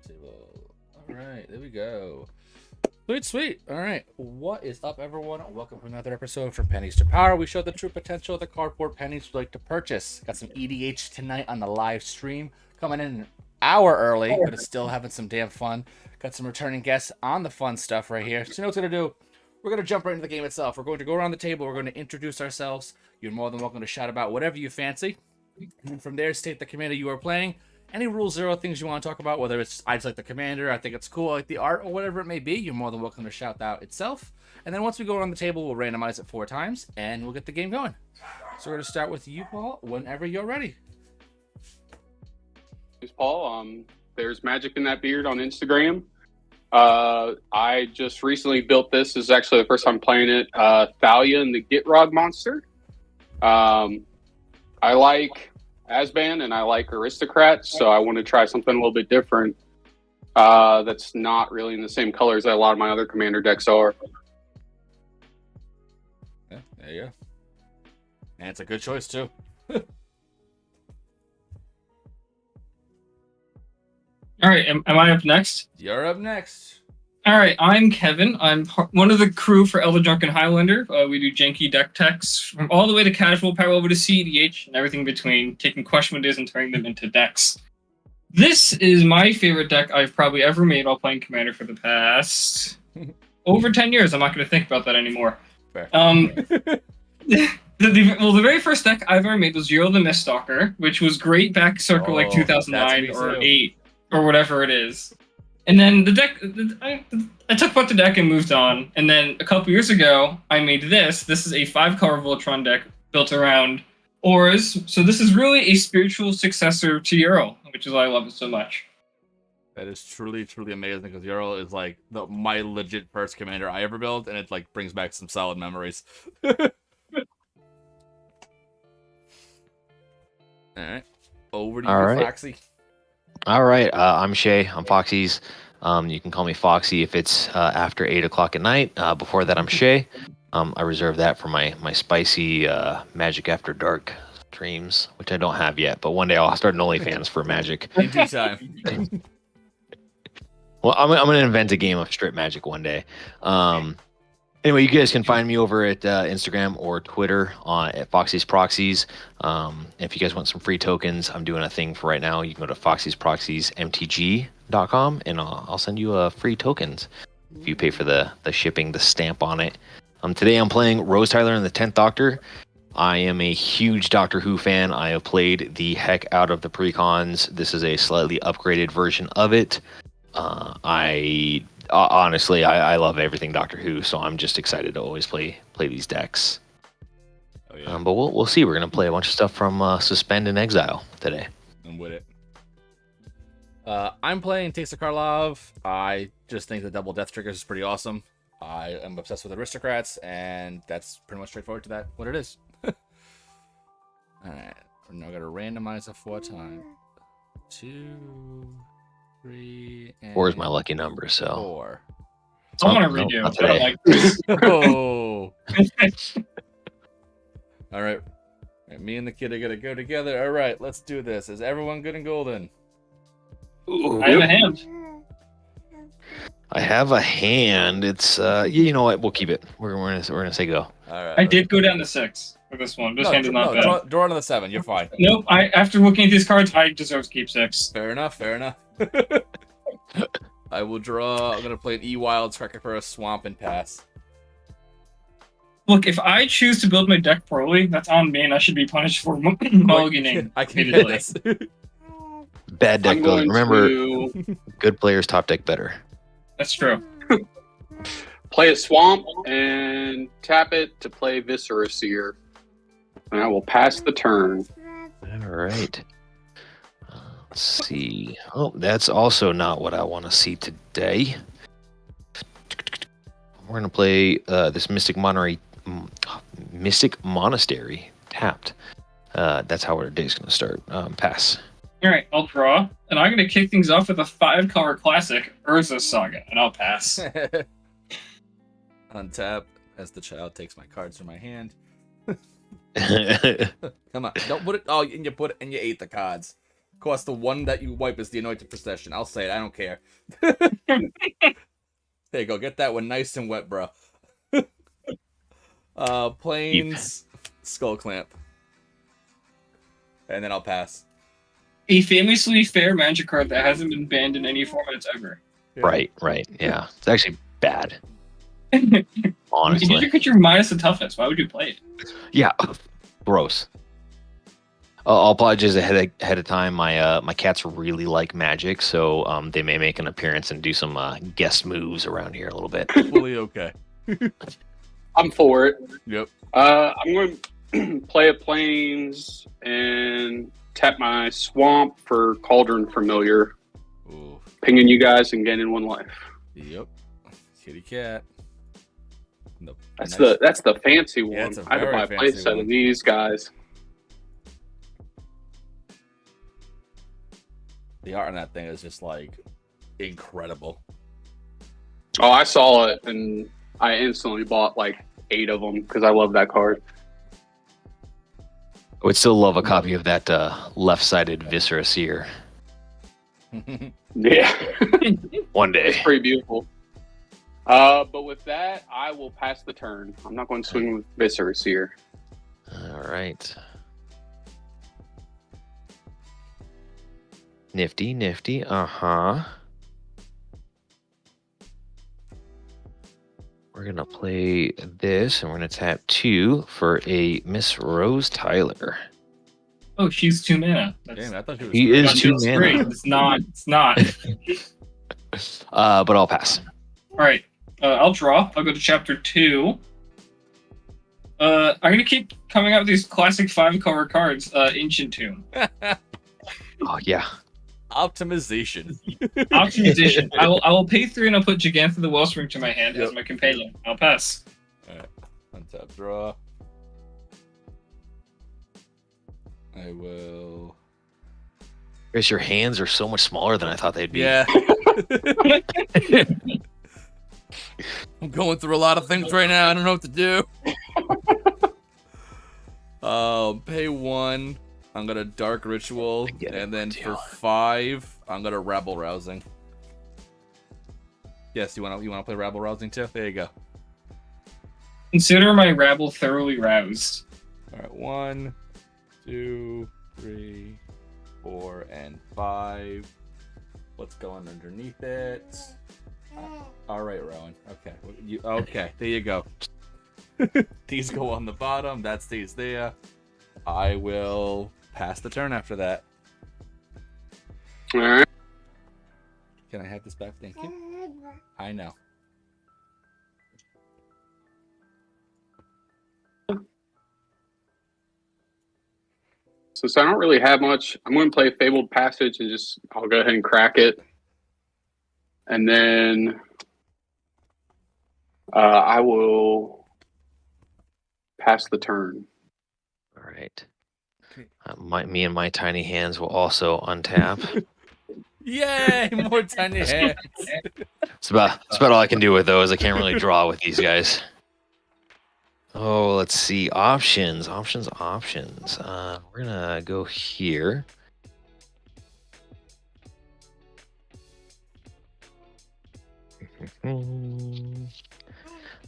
Table. All right, there we go. Sweet. All right, what is up, everyone? Welcome to another episode from Pennies to Power. We show the true potential of the cardboard pennies you'd like to purchase. Got some EDH tonight on the live stream, coming in an hour early, but it's still having some damn fun. Got some returning guests on the fun stuff right here. So you know what we're gonna do? We're gonna jump right into the game itself. We're going to go around the table. We're going to introduce ourselves. You're more than welcome to shout about whatever you fancy, and then from there, state the commander you are playing. Any Rule Zero things you want to talk about, whether it's I just like the commander, I think it's cool, I like the art, or whatever it may be, you're more than welcome to shout that out itself. And then once we go around the table, we'll randomize it 4 times, and we'll get the game going. So we're going to start with you, Paul, whenever you're ready. Thanks, Paul. There's Magic in That Beard on Instagram. I just recently built this. This is actually the first time playing it. Thalia and the Gitrog monster. I like Asban and I like Aristocrats, so I want to try something a little bit different that's not really in the same colors that a lot of my other commander decks are. Yeah, there you go. And it's a good choice, too. All right, am I up next? You're up next. All right, I'm Kevin. I'm one of the crew for Elder Drunken Highlander. We do janky deck techs from all the way to casual power over to CEDH and everything in between, taking question ideas and turning them into decks. This is my favorite deck I've probably ever made while playing Commander for the past over 10 years. I'm not going to think about that anymore. Fair. The very first deck I've ever made was Zero the Miststalker, which was great back circa like 2009 or 8 or whatever it is. And then the deck, I took apart the deck and moved on. And then a couple years ago, I made this. This is a 5-color Voltron deck built around auras. So this is really a spiritual successor to Euro, which is why I love it so much. That is truly amazing, because Ural is like my legit first commander I ever built, and it like brings back some solid memories. Alright. Over to you, Foxy. All right, I'm Shay. I'm Foxy's. You can call me Foxy if it's after 8 o'clock at night. Before that, I'm Shay. I reserve that for my spicy Magic After Dark streams, which I don't have yet. But one day I'll start an OnlyFans for Magic. In due time. Well, I'm going to invent a game of strip Magic one day. Anyway, you guys can find me over at Instagram or Twitter at Foxy's Proxies. If you guys want some free tokens, I'm doing a thing for right now. You can go to foxysproxiesmtg.com and I'll send you free tokens if you pay for the shipping, the stamp on it. Today I'm playing Rose Tyler and the 10th Doctor. I am a huge Doctor Who fan. I have played the heck out of the precons. This is a slightly upgraded version of it. Honestly, I love everything Doctor Who, so I'm just excited to always play these decks. Oh, yeah. But we'll see. We're gonna play a bunch of stuff from Suspend and Exile today. I'm with it. I'm playing Taste of Karlov. I just think the double death triggers is pretty awesome. I am obsessed with Aristocrats, and that's pretty much straightforward to that. What it is. All right, we're now gonna randomize it 4 times. 2, 3, and 4 is my lucky number, so 4. I want to redo. Not today. Like this. Oh. All right. Me and the kid are gonna go together. All right, let's do this. Is everyone good and golden? Ooh, I have a hand. I have a hand. It's you know what? We'll keep it. We're gonna say go. All right. I did go down to 6 for this one. This hand is not bad. Draw another 7. You're fine. Nope. After looking at these cards, I deserve to keep 6. Fair enough. I will draw. I'm gonna play an E-Wild, Cracker for a Swamp, and pass. Look, if I choose to build my deck poorly, that's on me, and I should be punished for mulliganing. I can hit this. Bad deck I'm building. going Remember, to good players top deck better. That's true. play a Swamp and tap it to play Viscera Seer. And I will pass the turn. All right. Let's see. Oh, that's also not what I want to see today. We're gonna play this Mystic Monastery tapped. That's how our day's gonna start. Pass. All right, I'll draw, and I'm gonna kick things off with a 5-color classic, Urza Saga, and I'll pass. Untap as the child takes my cards from my hand. Come on, don't put it. Oh, and you put it, and you ate the cards. course, the one that you wipe is the Anointed Procession. I'll say it. I don't care. There you go. Get that one nice and wet, bro. Plains Skull Clamp. And then I'll pass. A famously fair magic card that hasn't been banned in any formats ever. Yeah. Right. Yeah. It's actually bad. If Honestly. you get your minus the toughness, why would you play it? Yeah. Gross. I'll apologize ahead of time. My cats really like Magic, so they may make an appearance and do some guest moves around here a little bit. Fully okay. I'm for it. Yep. I'm going to play a Plains and tap my Swamp for Cauldron Familiar. Ooh. Pinging you guys and gaining 1 life. Yep. Kitty cat. Nope. That's Nice. the fancy one. Yeah, it's a I had to very buy a fancy play set one. of these guys. The art on that thing is just like incredible. Oh, I saw it and I instantly bought like 8 of them because I love that card. I would still love a copy of that left-sided Viscera Seer Yeah, one day. it's pretty beautiful. But with that, I will pass the turn. I'm not going to swing with Viscera here. All right. Nifty. Uh-huh. We're going to play this, and we're going to tap 2 for a Miss Rose Tyler. Oh, she's 2 mana. Damn, I thought she was He three. is That's 2 mana. great. It's not. But I'll pass. All right. I'll draw. I'll go to chapter 2. I'm gonna keep coming out with these classic 5-color cards. Ancient Tomb. Oh, yeah. Optimization. Optimization. I will pay 3 and I'll put Gigantha the Wellspring to my hand Yep. as my companion. I'll pass. Alright. Untap draw. I will. Chris, your hands are so much smaller than I thought they'd be. Yeah. I'm going through a lot of things right now. I don't know what to do. Pay 1. I'm gonna Dark Ritual, get it, and then for Mateo. 5, I'm gonna Rabble Rousing. Yes, you wanna play Rabble Rousing too? There you go. Consider my rabble thoroughly roused. All right, 1, 2, 3, 4, and 5. What's going underneath it? All right, Rowan. Okay, okay. There you go. These go on the bottom. That stays there. I will pass the turn after that. All right. Can I have this back? Thank you. I know. Since I don't really have much, I'm going to play Fabled Passage and I'll go ahead and crack it. And then I will pass the turn. All right. Me and my tiny hands will also untap. Yay! More tiny hands. It's about all I can do with those. I can't really draw with these guys. Oh, let's see. Options. We're gonna go here. I'm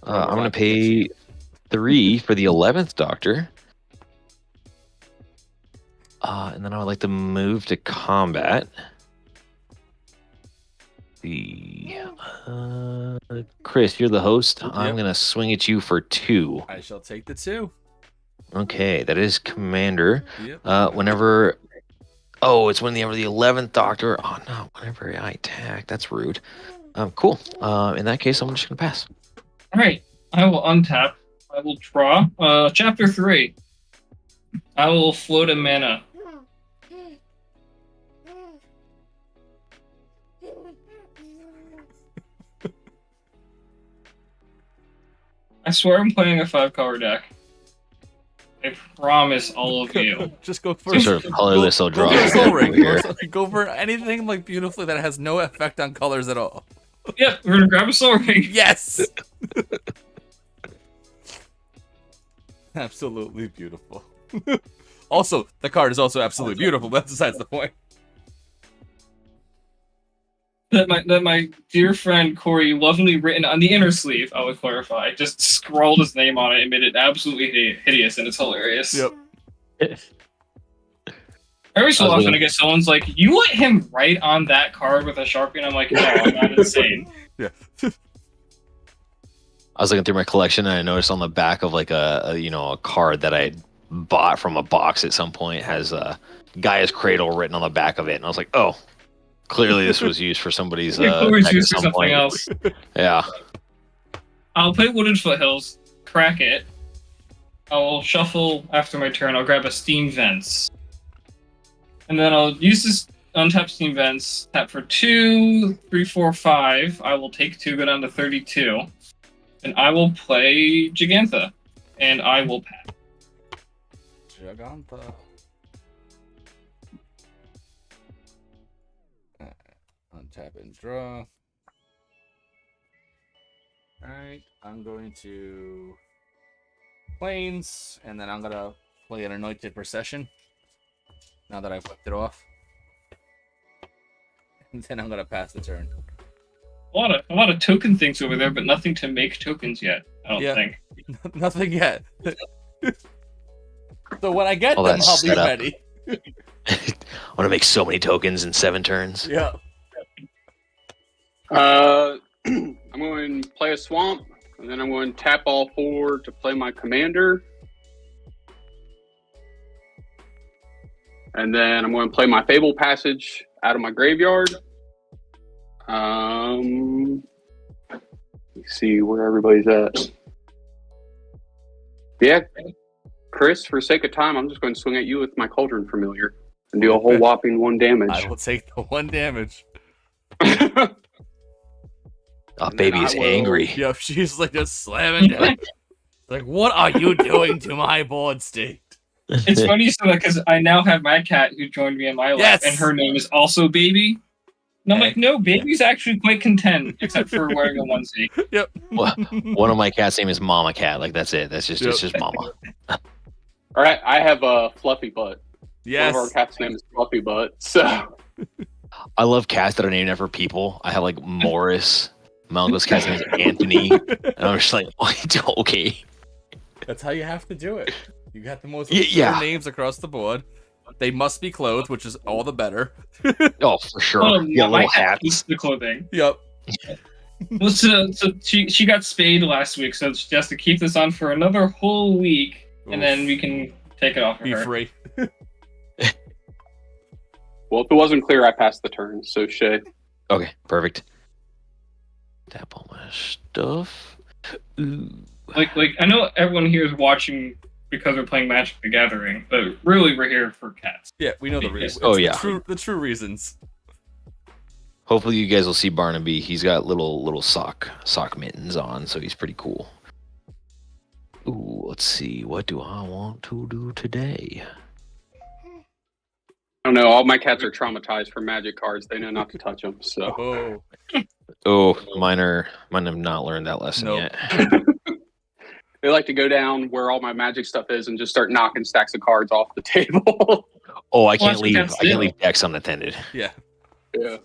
gonna pay 3 for the 11th Doctor. And then I would like to move to combat. Chris, you're the host. I'm Yep. gonna swing at you for 2. I shall take the 2. Okay, that is Commander. Yep. Whenever. Oh, it's whenever the 11th Doctor. Oh no, whenever I attack. That's rude. Cool. In that case, I'm just gonna pass. All right. I will untap. I will draw. Chapter 3. I will float a mana. I swear I'm playing a 5-color deck. I promise all of you. Just go for Some sort of colorless Go draw for a Soul over Ring. here. Go for anything like beautifully that has no effect on colors at all. Yep, we're gonna grab a soul ring. Yes. Absolutely beautiful. Also, the card is also absolutely beautiful, but that's besides the point. that my dear friend Corey lovingly written on the inner sleeve. I would clarify. Just scrawled his name on it and made it absolutely hideous, and it's hilarious. Yep. Every so often, I get someone's like, "You let him write on that card with a Sharpie," and I'm like, "No, I'm not insane." Yeah. I was looking through my collection and I noticed on the back of like a card that I bought from a box at some point has Gaia's Cradle written on the back of it, and I was like, oh, clearly this was used for somebody's deck used at for some something point. else. Yeah. I'll play Wooded Foothills, crack it. I'll shuffle after my turn. I'll grab a Steam Vents, and then I'll use this untap Steam Vents. Tap for 2, 3, 4, 5. I will take 2, go down to 32. And I will play Gigantha, and I will pass. Gigantha. Untap and draw. Alright, I'm going to Plains, and then I'm gonna play an Anointed Procession. Now that I've whipped it off. And then I'm gonna pass the turn. A lot of token things over there, but nothing to make tokens yet, I don't think. Nothing yet. So when I get All them, that I'll be setup. ready. I want to make so many tokens in 7 turns. Yeah. I'm going to play a swamp, and then I'm going to tap all 4 to play my commander. And then I'm going to play my Fable Passage out of my graveyard. Let's see where everybody's at. Yeah, Chris, for sake of time, I'm just going to swing at you with my Cauldron Familiar and do a whole whopping 1 damage. I will take the 1 damage. Oh, And baby then is I will- angry. Yep, she's like just slamming down. Like, what are you doing to my board state? It's funny you say that because I now have my cat who joined me in my life, Yes! and her name is also Baby. And I'm like, no, Baby's actually quite content, except for wearing a onesie. Yep. One of my cat's name is Mama Cat. Like, that's it. That's just Yep. it's just Mama. All right, I have a Fluffy Butt. Yes. One of our cat's name is Fluffy Butt. So I love cats that are named after people. I have like Morris. My uncle's cat's name is Anthony. And I'm just like, okay. That's how you have to do it. You got the most Yeah. absurd names across the board. They must be clothed, which is all the better. Oh, for sure. My Little cat keeps hats. the clothing. Yep. Well, so she got spayed last week, so she has to keep this on for another whole week, and then we can take it off of Be her. free. well, if it wasn't clear, I passed the turn. So Shay. Okay, perfect. Tap all my stuff. Ooh. Like I know everyone here is watching because we're playing Magic the Gathering, but really we're here for cats. Yeah, we know the reasons. Oh, yeah. The true reasons. Hopefully you guys will see Barnaby. He's got little sock mittens on, so he's pretty cool. Ooh, let's see. What do I want to do today? I don't know. All my cats are traumatized from Magic cards. They know not to touch them. So Oh. Oh, mine have not learned that lesson Nope. yet. they like to go down where all my Magic stuff is and just start knocking stacks of cards off the table. Oh, I that's can't what leave. cats I can't do. leave decks unattended. Yeah. yeah.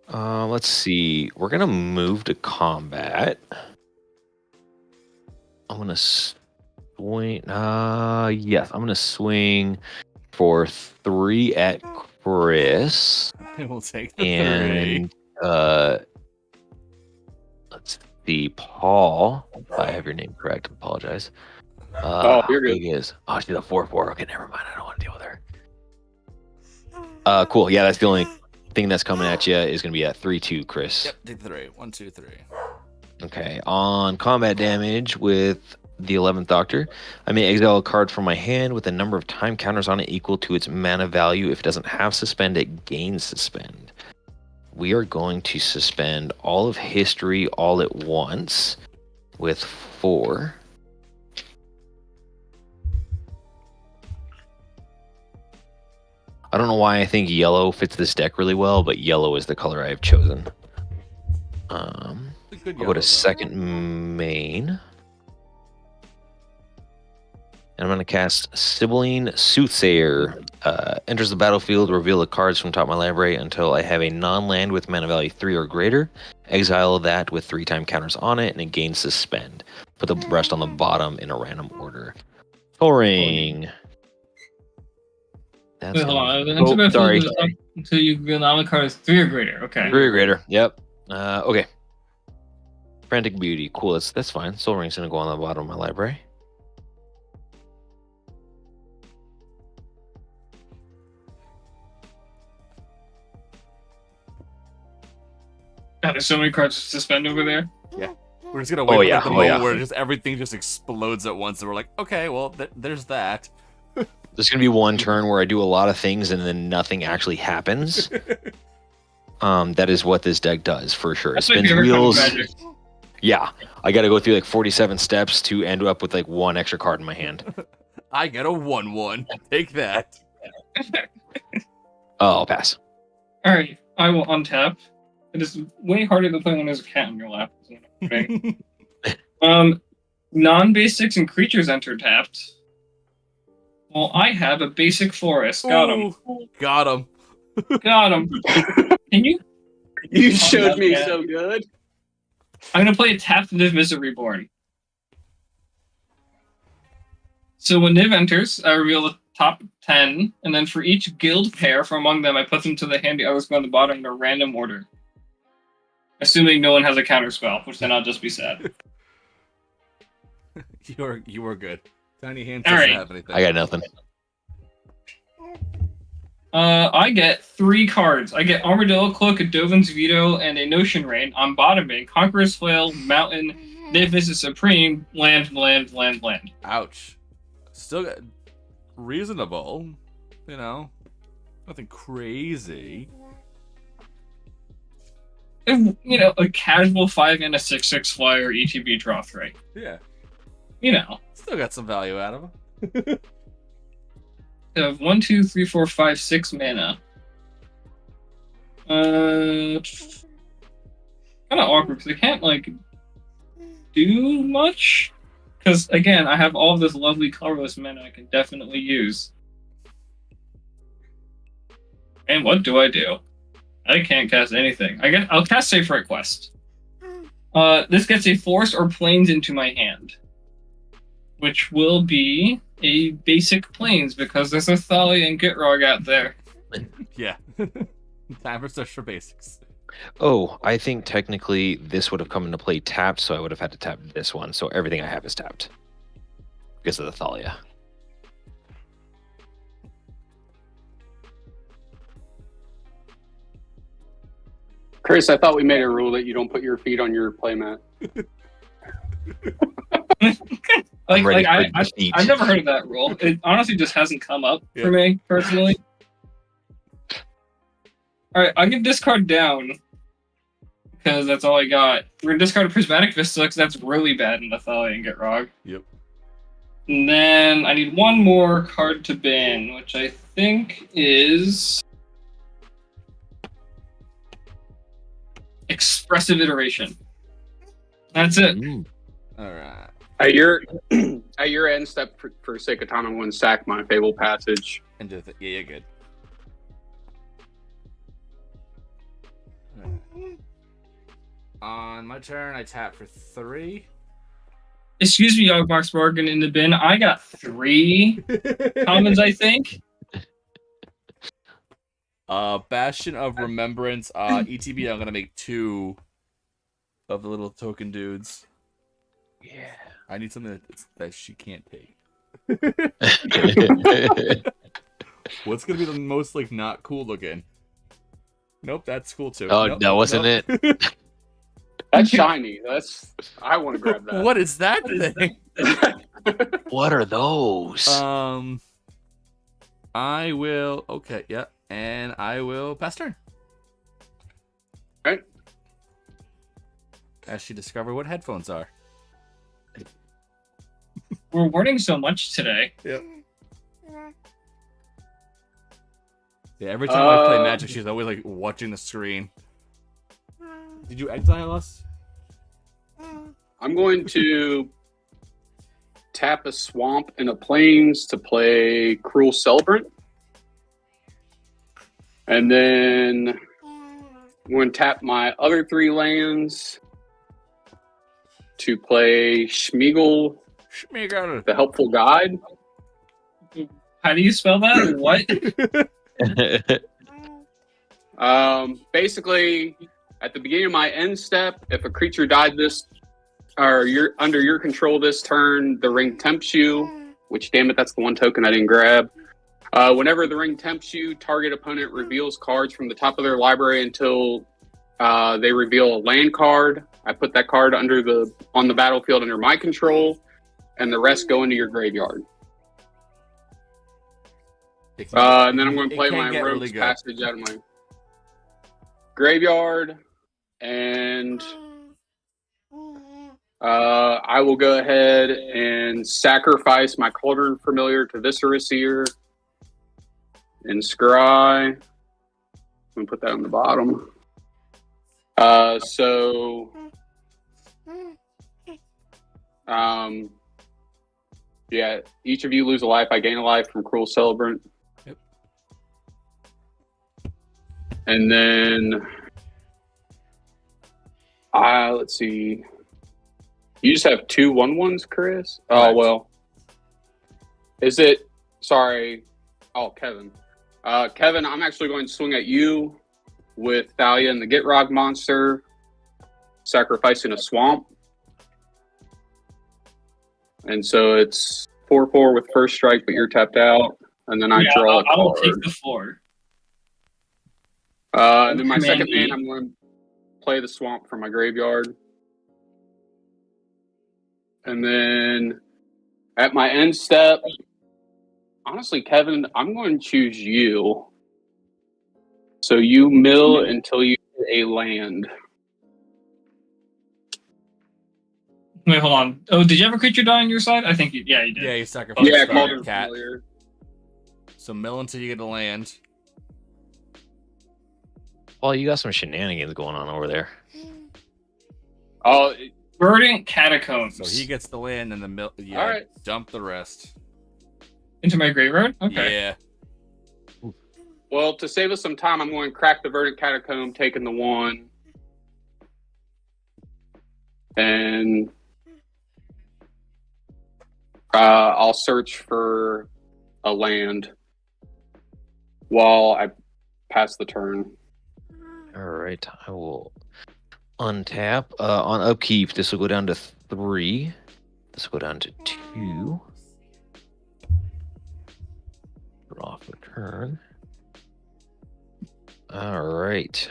Let's see. We're gonna move to combat. I'm gonna swing. Yes, I'm gonna swing for 3 at Chris, I will take the 3. and let's see, Paul. If I have your name correct, I apologize. You're good. How big is? Oh, she's a 4/4. Okay, never mind. I don't want to deal with her. Cool. Yeah, that's the only thing that's coming at you is gonna be at 3/2, Chris. Yep, take the 3. 1, 2, 3. Okay, on combat damage with the 11th Doctor, I may exile a card from my hand with a number of time counters on it equal to its mana value. If it doesn't have suspend, it gains suspend. We are going to suspend all of history all at once with 4. I don't know why I think yellow fits this deck really well, but yellow is the color I have chosen. It's a good I'll go to yellow, second main. And I'm going to cast Sibylline Soothsayer. Enters the battlefield, reveal the cards from top of my library until I have a non-land with mana value 3 or greater. Exile that with 3-time counters on it, and it gains Suspend. Put the rest on the bottom in a random order. Touring. That's Wait, hold on. Oh, sorry. Until you reveal nominal cards 3 or greater. Okay. 3 or greater. Yep. Okay. Frantic Beauty. Cool. That's fine. Soul Ring's going to go on the bottom of my library. God, there's so many cards to suspend over there. Yeah. We're just going to wait for the Oh, moment yeah. where just everything just explodes at once. And we're like, okay, well, there's that. There's going to be one turn where I do a lot of things and then nothing actually happens. That is what this deck does, for sure. It That's my spins favorite kind of wheels. Magic. Yeah. I got to go through like 47 steps to end up with like one extra card in my hand. I get a 1/1. Take that. Oh, I'll pass. Alright, I will untap. It is way harder to play when there's a cat in your lap. Isn't it? Non-basics and creatures enter tapped. Well, I have a basic forest. Got him. Ooh, got him. Got him. Can you? You showed me so good. I'm gonna play a tapped Niv Mizzet Reborn. So when Niv enters, I reveal the top 10, and then for each guild pair from among them, I put them to the hand the others go on the bottom in a random order. Assuming no one has a counter spell, which then I'll just be sad. You were good. Tiny Hand All doesn't right. have anything. I got nothing. I get 3 cards. I get Armadillo Cloak, a Dovin's Veto, and a Notion Rain. I'm bottoming Conqueror's Flail, Mountain, Niv Mizzet Supreme, land. Ouch. Still got reasonable. You know, nothing crazy. You know, a casual 5 and a 6/6 flyer ETB draw 3. Yeah. You know. Still got some value out of them. I have 1, 2, 3, 4, 5, 6 mana. Kind of awkward because I can't like do much. Because again, I have all this lovely colorless mana I can definitely use. And what do? I can't cast anything. I'll cast Safe Request. This gets a force or plains into my hand, which will be a basic plains because there's a Thalia and Gitrog out there. Yeah. Time for search for basics. Oh, I think technically this would have come into play tapped, so I would have had to tap this one. So everything I have is tapped because of the Thalia. Chris, I thought we made a rule that you don't put your feet on your playmat. I've never heard of that rule. It honestly just hasn't come up for me personally. All right, I'm gonna discard down because that's all I got. We're gonna discard a Prismatic Vista because that's really bad in the Thalia and Gitrog. Yep. And then I need one more card to ban, which I think is Expressive Iteration. That's it. All right. At your end step for Sekatana one sack my Fable Passage. And just, yeah, you're good. On my turn, I tap for 3. Excuse me, Yogbox Bargain in the bin. I got 3 commons, I think. Bastion of Remembrance. ETB, I'm gonna make 2 of the little token dudes. Yeah. I need something that she can't take. What's gonna be the most like not cool looking? Nope, that's cool too. Oh, nope, that wasn't nope. it. That's shiny. I want to grab that. What is that thing? What are those? I will. Okay, yeah, and I will pass turn. Right. As she discovered what headphones are. We're learning so much today. Yep. Yeah, every time I play Magic, she's always like watching the screen. Did you exile us? I'm going to tap a swamp and a plains to play Cruel Celebrant. And then I'm going to tap my other 3 lands to play Schmeagle, the Helpful Guide. How do you spell that? What? Basically, at the beginning of my end step, if a creature died this, or you're under your control this turn, the ring tempts you, which, damn it, that's the one token I didn't grab. Whenever the ring tempts you, target opponent reveals cards from the top of their library until they reveal a land card. I put that card on the battlefield under my control, and the rest go into your graveyard. And then I'm going to play my Rogue's Passage out of my graveyard, and I will go ahead and sacrifice my Cauldron Familiar to Viscera Seer and Scry. I'm going to put that on the bottom. Yeah, each of you lose a life. I gain a life from Cruel Celebrant. Yep. And then, let's see. You just have 2 1/1s, Chris? Oh, well. Is it, sorry. Oh, Kevin. Kevin, I'm actually going to swing at you with Thalia and the Gitrog monster, sacrificing a swamp. And so it's 4/4 with first strike, but you're tapped out. And then I draw a card. I'll take the 4. And then my second man, I'm going to play the swamp from my graveyard. And then at my end step, honestly, Kevin, I'm going to choose you. So you mill until you get a land. Wait, hold on. Oh, did you have a creature die on your side? I think you did. Yeah, you sacrificed Yeah, the Cauldron cat. Familiar. So mill until you get a land. Well, you got some shenanigans going on over there. Oh, Verdant Catacombs. So he gets the land and the mill. Yeah, all right. dump the rest. Into my graveyard? Okay. Yeah. Well, to save us some time, I'm going to crack the Verdant Catacomb, taking the 1. And I'll search for a land while I pass the turn. All right, I will untap. On upkeep, this will go down to 3. This will go down to 2. Draw for turn. All right.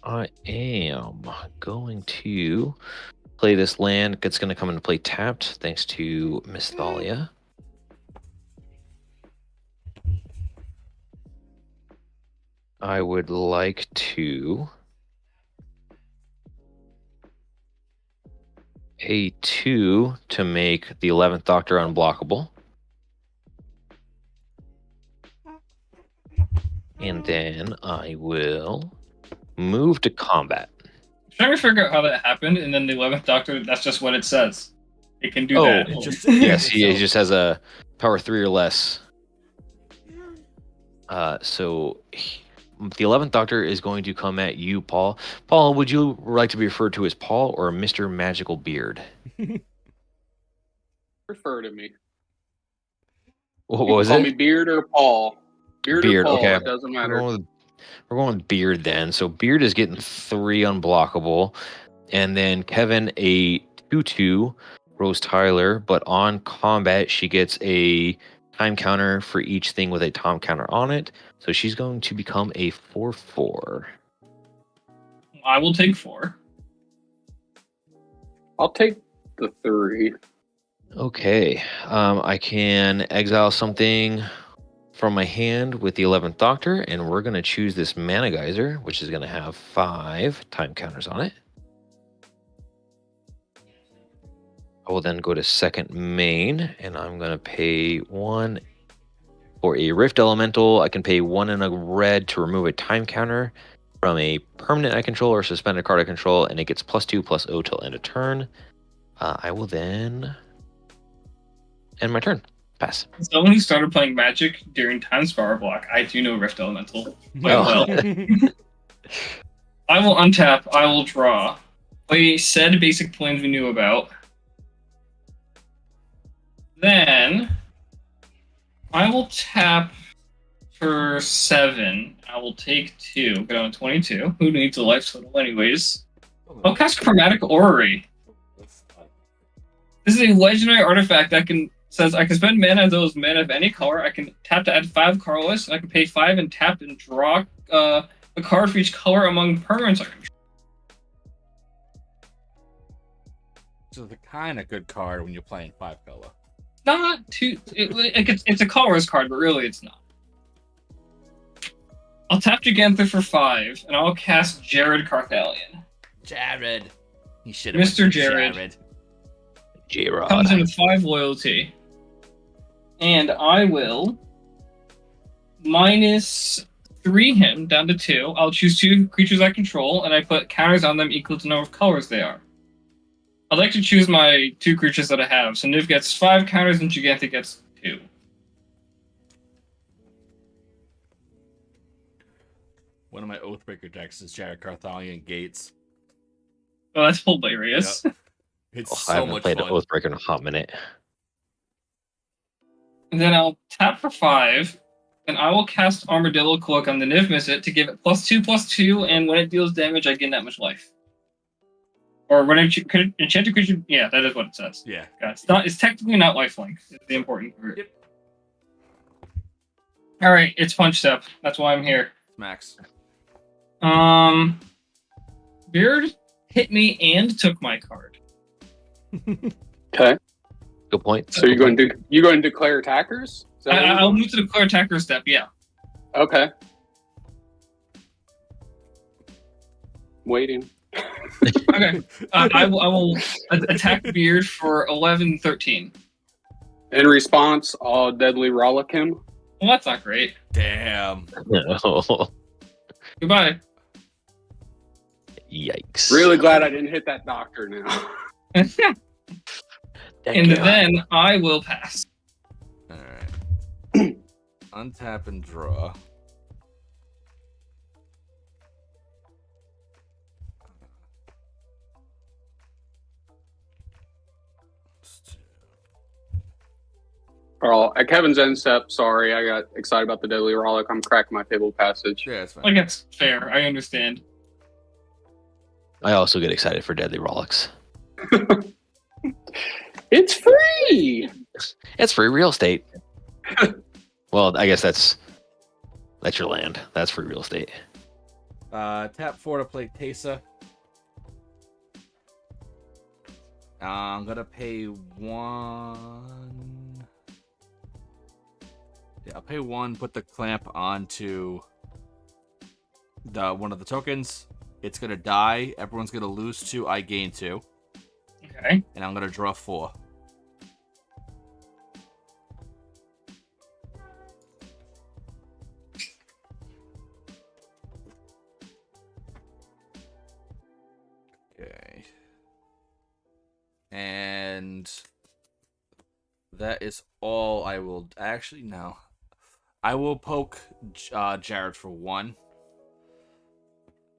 I am going to play this land. It's going to come into play tapped, thanks to Miss Thalia. I would like to a 2 to make the 11th Doctor unblockable. And then I will move to combat. I'm trying to figure out how that happened, and then the 11th Doctor, that's just what it says. It can do Oh, that. It just, Yes, he just has a power 3 or less. The 11th Doctor is going to come at you, Paul. Paul, would you like to be referred to as Paul or Mr. Magical Beard? Refer to me. What You was can call it? me Beard or Paul. Beard or Paul, okay. it doesn't matter. We're going with Beard then. So Beard is getting 3 unblockable. And then Kevin, a 2/2, Rose Tyler. But on combat, she gets a time counter for each thing with a time counter on it. So she's going to become a 4/4. I will take 4. I'll take the 3. Okay. I can exile something from my hand with the 11th Doctor, and we're going to choose this Mana Geyser, which is going to have 5 time counters on it. I will then go to second main, and I'm going to pay 1 for a Rift Elemental. I can pay 1 in a red to remove a time counter, from a permanent I control or suspended card I control, and it gets +2/+0 till end of turn. I will then end my turn. Pass. Someone who started playing Magic during Time's Power Block, I do know Rift Elemental quite Oh. well. I will untap, I will draw. Play said basic plans we knew about. Then I will tap for 7. I will take 2. Get on 22. Who needs a life total anyways? I'll cast Chromatic Orrery. This is a legendary artifact that says I can spend mana as those mana of any color. I can tap to add 5 colorless, and I can pay 5 and tap and draw a card for each color among permanents I control. So the kind of good card when you're playing 5 color. Not too. It's a colorless card, but really it's not. I'll tap Gigantha for 5, and I'll cast Jared Carthalion. Jared. He should have Mr. Jared. J-Rod. Comes in with 5 loyalty. And I will -3 him down to 2. I'll choose 2 creatures I control, and I put counters on them equal to the number of colors they are. I'd like to choose my 2 creatures that I have. So Niv gets 5 counters and Gigantha gets 2. One of my Oathbreaker decks is Jared Carthalion Gates. Oh, that's hilarious. Yep. It's I so haven't much played fun. an Oathbreaker in a hot minute. And then I'll tap for 5, and I will cast Armadillo Cloak on the Niv Mizzet to give it +2/+2, and when it deals damage, I gain that much life. Or when enchanted creature, yeah, that is what it says. Yeah. Yeah, it's technically not lifelink. It's the important part. Yep. All right, it's punch step. That's why I'm here. Max. Beard hit me and took my card. Okay. Good point. So you're going to declare attackers? Is that what you're I'll doing? move to the clear attacker step. Yeah. Okay. Waiting. Okay. I will attack Beard for 11-13. In response, I'll deadly rollick him. Well, that's not great. Damn. Goodbye. Yikes. Really glad I didn't hit that doctor now. And Thank you. then I will pass. All right. Untap and draw. Oh, at Kevin's end step, sorry, I got excited about the deadly rollick. I'm cracking my table passage. Yeah, it's fine. Like, that's fair. I understand. I also get excited for Deadly Rollicks. It's free! It's free real estate. Well, I guess that's your land. That's free real estate. Tap 4 to play Teysa. I'm gonna pay 1. Yeah, I'll pay 1. Put the clamp onto one of the tokens. It's gonna die. Everyone's gonna lose 2. I gain 2, Okay. and I'm gonna draw 4. Okay. And that is all I will... Actually, no. I will poke Jared for 1.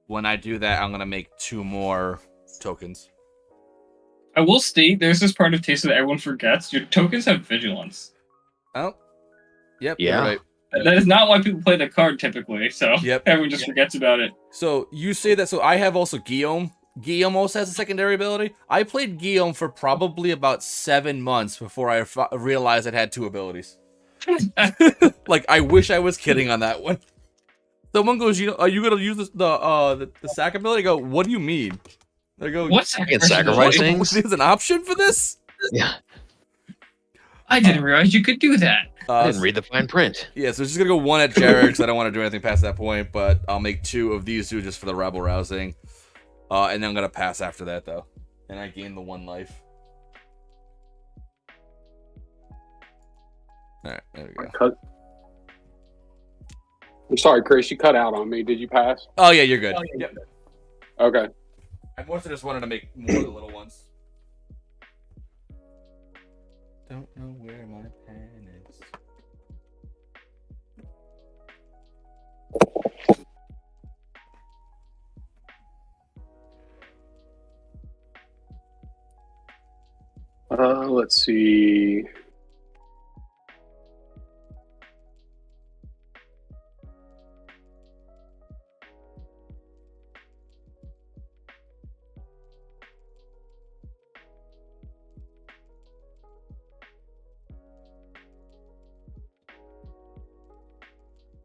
When I do that, I'm going to make 2 more tokens. I will state there's this part of Taste that everyone forgets. Your tokens have vigilance. Oh. Yep, Yeah. you're right. That is not why people play the card typically, so Yep. everyone just forgets about it. So you say that... So I have also Guillaume. Guillaume also has a secondary ability. I played Guillaume for probably about 7 months before I realized it had 2 abilities. Like, I wish I was kidding on that one. Someone goes, are you gonna use the sack ability? I go, what do you mean? I go, What's I can sacrifice things. There's an option for this? Yeah. I didn't realize you could do that. I didn't read the fine print. Yeah, so it's just gonna go 1 at Jared because I don't want to do anything past that point. But I'll make 2 of these 2 just for the rabble rousing, and then I'm gonna pass after that though, and I gain the 1 life. All right, there we go. I'm sorry, Chris. You cut out on me. Did you pass? Oh yeah, you're good. Yep. Okay. I mostly just wanted to make more of the little ones. Don't know where my pen is. Let's see.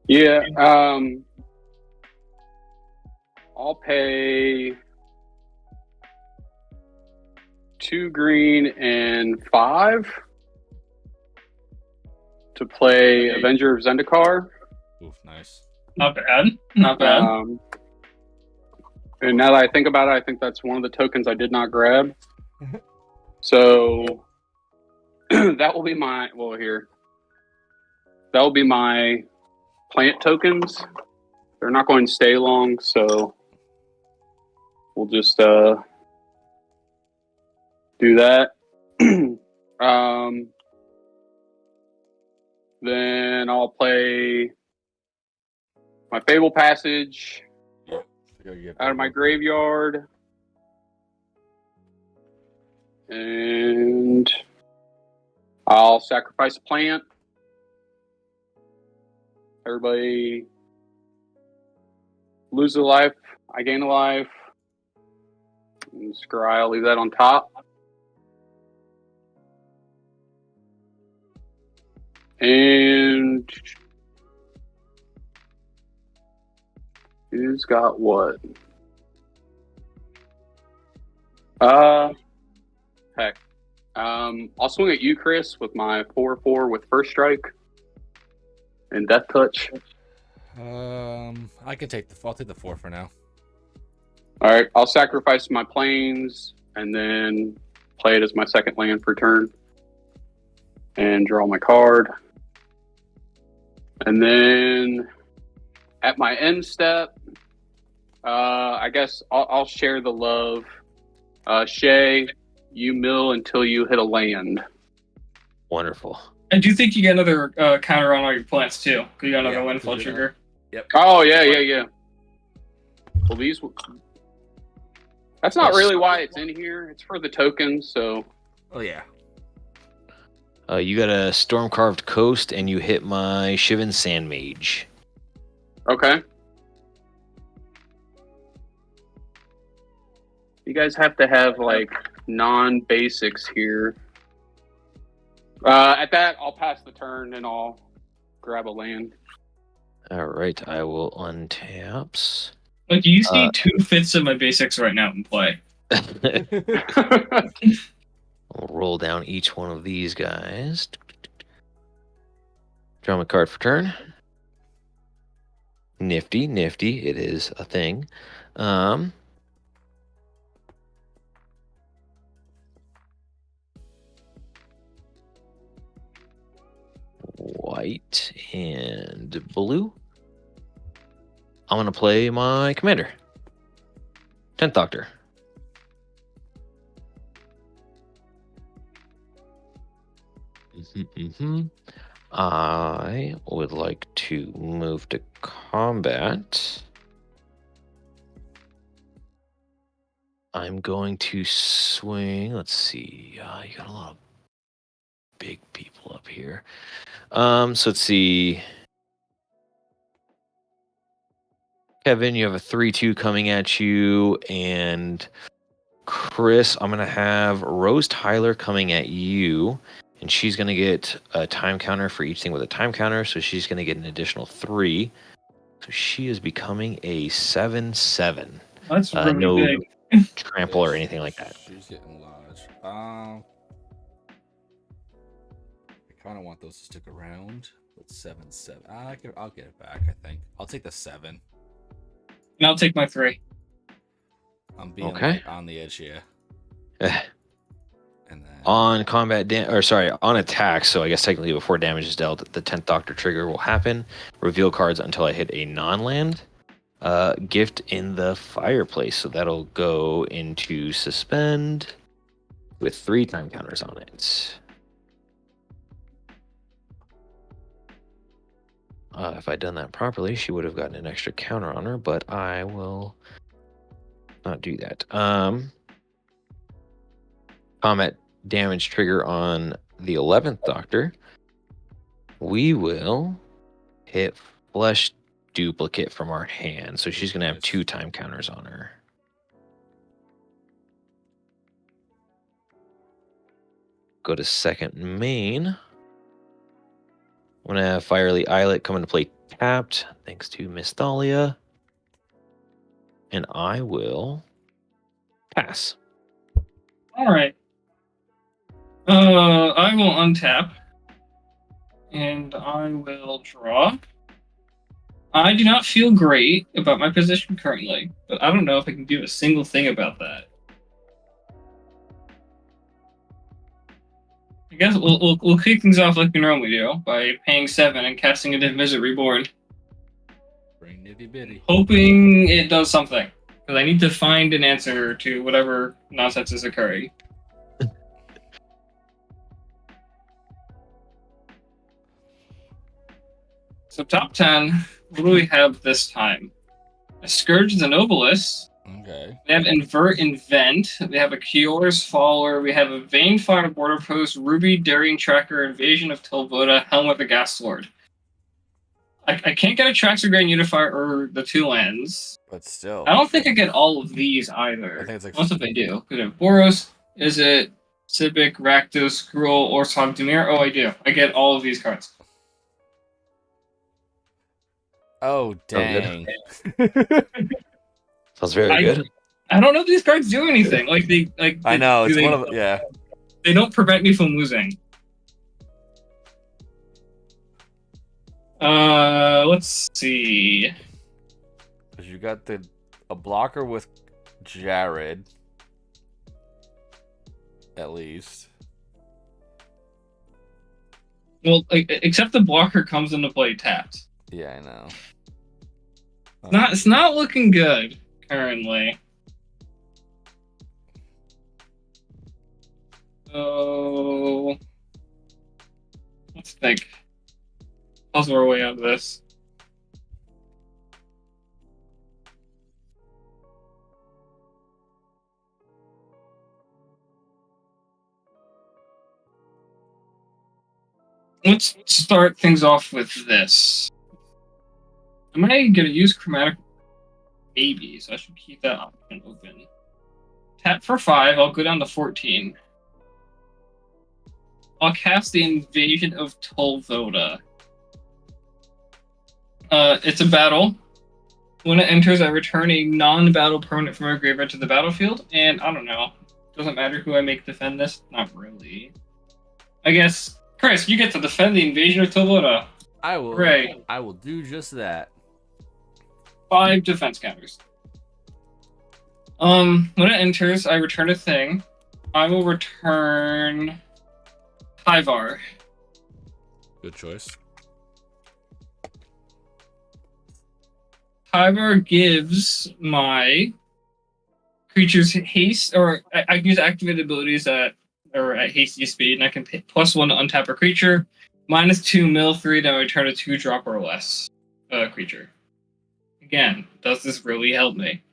Yeah, I'll pay 2 green and 5 to play Avenger of Zendikar. Oof, nice. Not bad. Not bad. And now that I think about it, I think that's one of the tokens I did not grab. So that will be my that will be my plant tokens. They're not going to stay long, so we'll just do that. Then I'll play my Fable Passage out of my graveyard. And I'll sacrifice a plant. Everybody loses a life. I gain a life. And scry, I'll leave that on top. And who's got what? Heck. I'll swing at you, Chris, with my 4/4 with first strike and death touch. I can take I'll take the 4 for now. All right, I'll sacrifice my planes and then play it as my second land for turn and draw my card. And then at my end step, I guess I'll share the love. Shay, you mill until you hit a land. Wonderful. I do think you get another counter on all your plants too. You got another Yeah, windfall you do. trigger. Yep. Oh, yeah. Well, these... That's not really why it's in here. It's for the tokens, so... Oh yeah. You got a storm carved coast, and you hit my Shivan Sand Mage. Okay. You guys have to have, like, non-basics here. At that, I'll pass the turn, and I'll grab a land. All right, I will untap. Like you see 2/5 of my basics right now in play. I'll roll down each one of these guys. Draw my card for turn. Nifty. It is a thing. White and blue. I'm going to play my commander. 10th Doctor. I would like to move to combat. I'm going to swing. Let's see. You got a lot of big people up here. So let's see. Kevin, you have a 3/2 coming at you, and Chris, I'm gonna have Rose Tyler coming at you, and she's gonna get a time counter for each thing with a time counter, so she's gonna get an additional 3. So she is becoming a 7/7. That's really no big. trample or anything like that. She's getting large. I kind of want those to stick around. But 7/7. I'll get it back. I think I'll take the 7. And I'll take my 3. I'm being Okay. on the edge here. And then On on attack, so I guess technically before damage is dealt, the 10th Doctor trigger will happen. Reveal cards until I hit a non-land. Gift in the fireplace, so that'll go into suspend with 3 time counters on it. If I'd done that properly, she would have gotten an extra counter on her, but I will not do that. Combat damage trigger on the 11th Doctor. We will hit flesh duplicate from our hand, so she's going to have 2 time counters on her. Go to second main. I'm going to have Firely Islet come into play tapped, thanks to Miss Thalia. And I will pass. All right. I will untap. And I will draw. I do not feel great about my position currently, but I don't know if I can do a single thing about that. I guess we'll kick things off like we normally do by paying 7 and casting a Divisit Reborn. bring nitty bitty. Hoping it does something, because I need to find an answer to whatever nonsense is occurring. So top 10, what do we have this time? A Scourge the Nobilis. Okay. We have Invert Invent. We have a Kior's Follower. We have a Vanefire Border Post, Ruby Daring Tracker, Invasion of Telvoda, Helm with the Gas Lord. I can't get a Traxxas Grand Unifier or the 2 lands. But still. I don't think I get all of these either. I think it's like Most of I do. Could have Boros, Is it Simic, Rakdos, Gruul, Orsog, Dimir? Oh, I do. I get all of these cards. Oh dang. Sounds very good. I don't know if these cards do anything. I know, it's one of yeah. They don't prevent me from losing. Let's see. Because you got a blocker with Jared. At least. Well, except the blocker comes into play tapped. Yeah, I know. It's not looking good currently. So let's think. Puzzle our way out of this. Let's start things off with this. Am I going to use Chromatic? Maybe, so I should keep that option open. Tap for 5, I'll go down to 14. I'll cast the Invasion of Telvoda. It's a battle. When it enters, I return a non-battle permanent from my graveyard to the battlefield, and I don't know. Doesn't matter who I make defend this? Not really. I guess, Chris, you get to defend the Invasion of Telvoda. I will. Hooray. I will do just that. 5 defense counters. When it enters, I return a thing. I will return Tyvar. Good choice. Tyvar gives my creatures haste, or I can use activated abilities at hasty speed, and I can pay +1 to untap a creature, -2 mill 3, then I return a 2-drop or less creature. Again, does this really help me?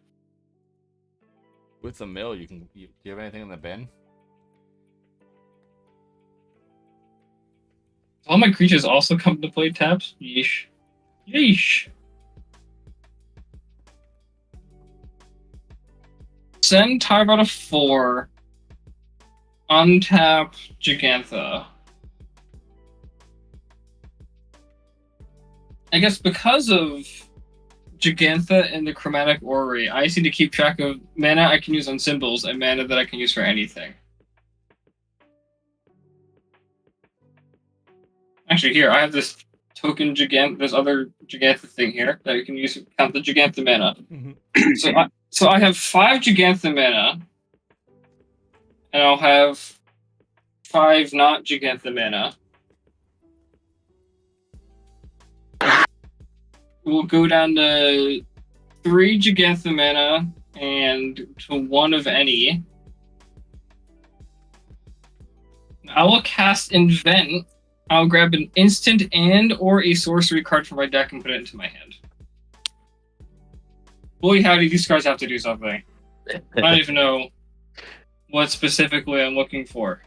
With the mill, do you have anything in the bin? All my creatures also come to play taps? Yeesh. Yeesh. Send Tyvar to 4. Untap Gigantha. I guess because of Gigantha and the Chromatic Orrery, I just need to keep track of mana I can use on symbols and mana that I can use for anything. Actually, here, I have this token this other Gigantha thing here that you can use to count the Gigantha mana. So I have 5 Gigantha mana, and I'll have 5 not Gigantha mana. We'll go down to 3 Gigantha mana and to 1 of any. I will cast Invent. I'll grab an instant and/or a sorcery card from my deck and put it into my hand. Boy, howdy, these cards have to do something. I don't even know what specifically I'm looking for.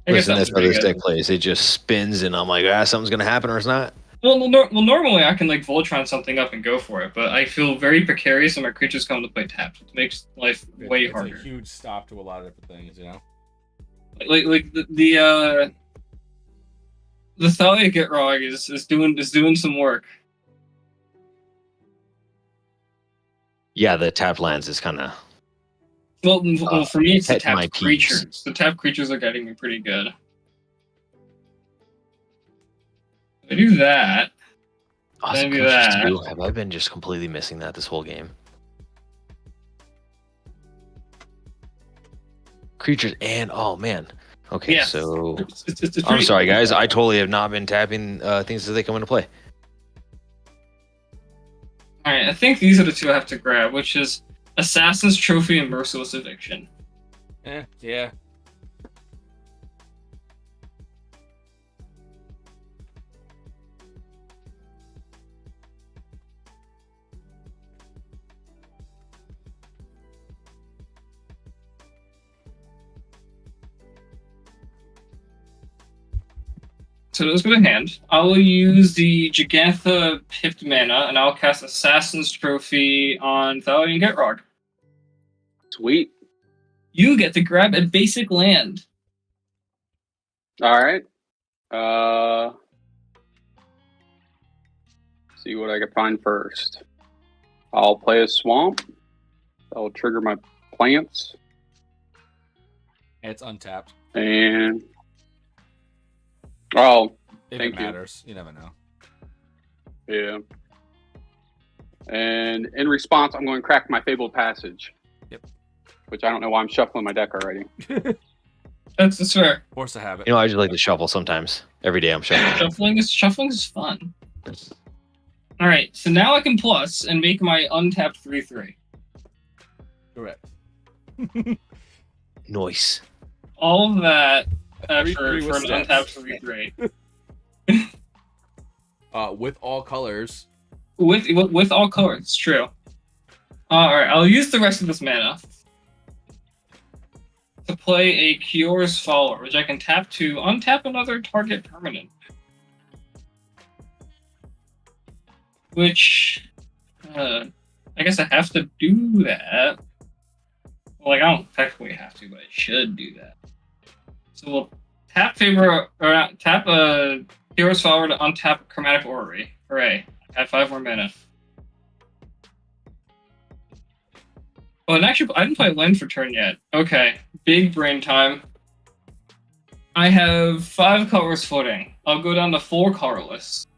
Listen, that's how this deck plays. It just spins, and I'm like, something's gonna happen or it's not. Well, normally I can like Voltron something up and go for it, but I feel very precarious and my creatures come to play tapped. It makes life way harder. It's a huge stop to a lot of different things, you know. Like the Thalia Gitrog is doing some work. Yeah, the tapped lands is kind of. Well, for me, it's the my tapped piece. creatures. The tapped creatures are getting me pretty good. I do that. Awesome. do that. Have I been just completely missing that this whole game? Creatures and oh man. Okay, Yeah. so It's I'm pretty- sorry guys, I totally have not been tapping things as they come into play. All right, I think these are the two I have to grab, which is Assassin's Trophy and Merciless Eviction. Yeah. So those go to hand. I will use the Gigantha Pipped mana, and I'll cast Assassin's Trophy on Thalia and Gitrog. Sweet. You get to grab a basic land. All right. See what I can find first. I'll play a swamp. I'll trigger my plants. It's untapped. And oh, If Thank it you. matters, you never know. yeah. And in response, I'm going to crack my Fabled Passage. Yep. Which I don't know why I'm shuffling my deck already. That's fair. Force a habit. You know, I just like to shuffle sometimes. Every day I'm shuffling. Shuffling is fun. All right, so now I can plus and make my untapped 3/3. Correct. Nice. All of that for 3/3 with an steps. untapped 3/3 With all colors. with all colors. It's true. All right, I'll use the rest of this mana to play a Kior's Follower, which I can tap to untap another target permanent. Which, I guess I have to do that. Well, like, I don't technically have to, but I should do that. So we'll tap tap a Hero's Follower to untap Chromatic Orrery. Hooray. I have 5 more mana. Oh, and actually, I didn't play land for turn yet. Okay, big brain time. I have 5 colors floating. I'll go down to 4 colorless.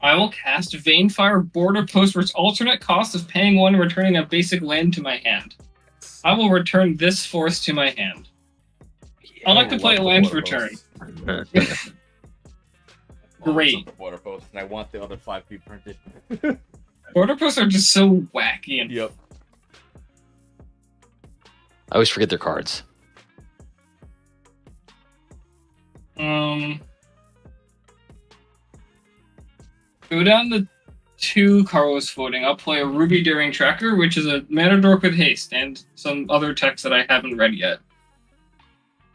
I will cast Vanefire Border Post for its alternate cost of paying 1 and returning a basic land to my hand. I will return this force to my hand. I'd like to play a land for turn. Great. Border post, and I want the other 5 to be printed. Border Posts are just so wacky and Yep. I always forget their cards. Go down to 2 Carlos floating. I'll play a Ruby Daring Tracker, which is a Mana Dork with haste, and some other text that I haven't read yet.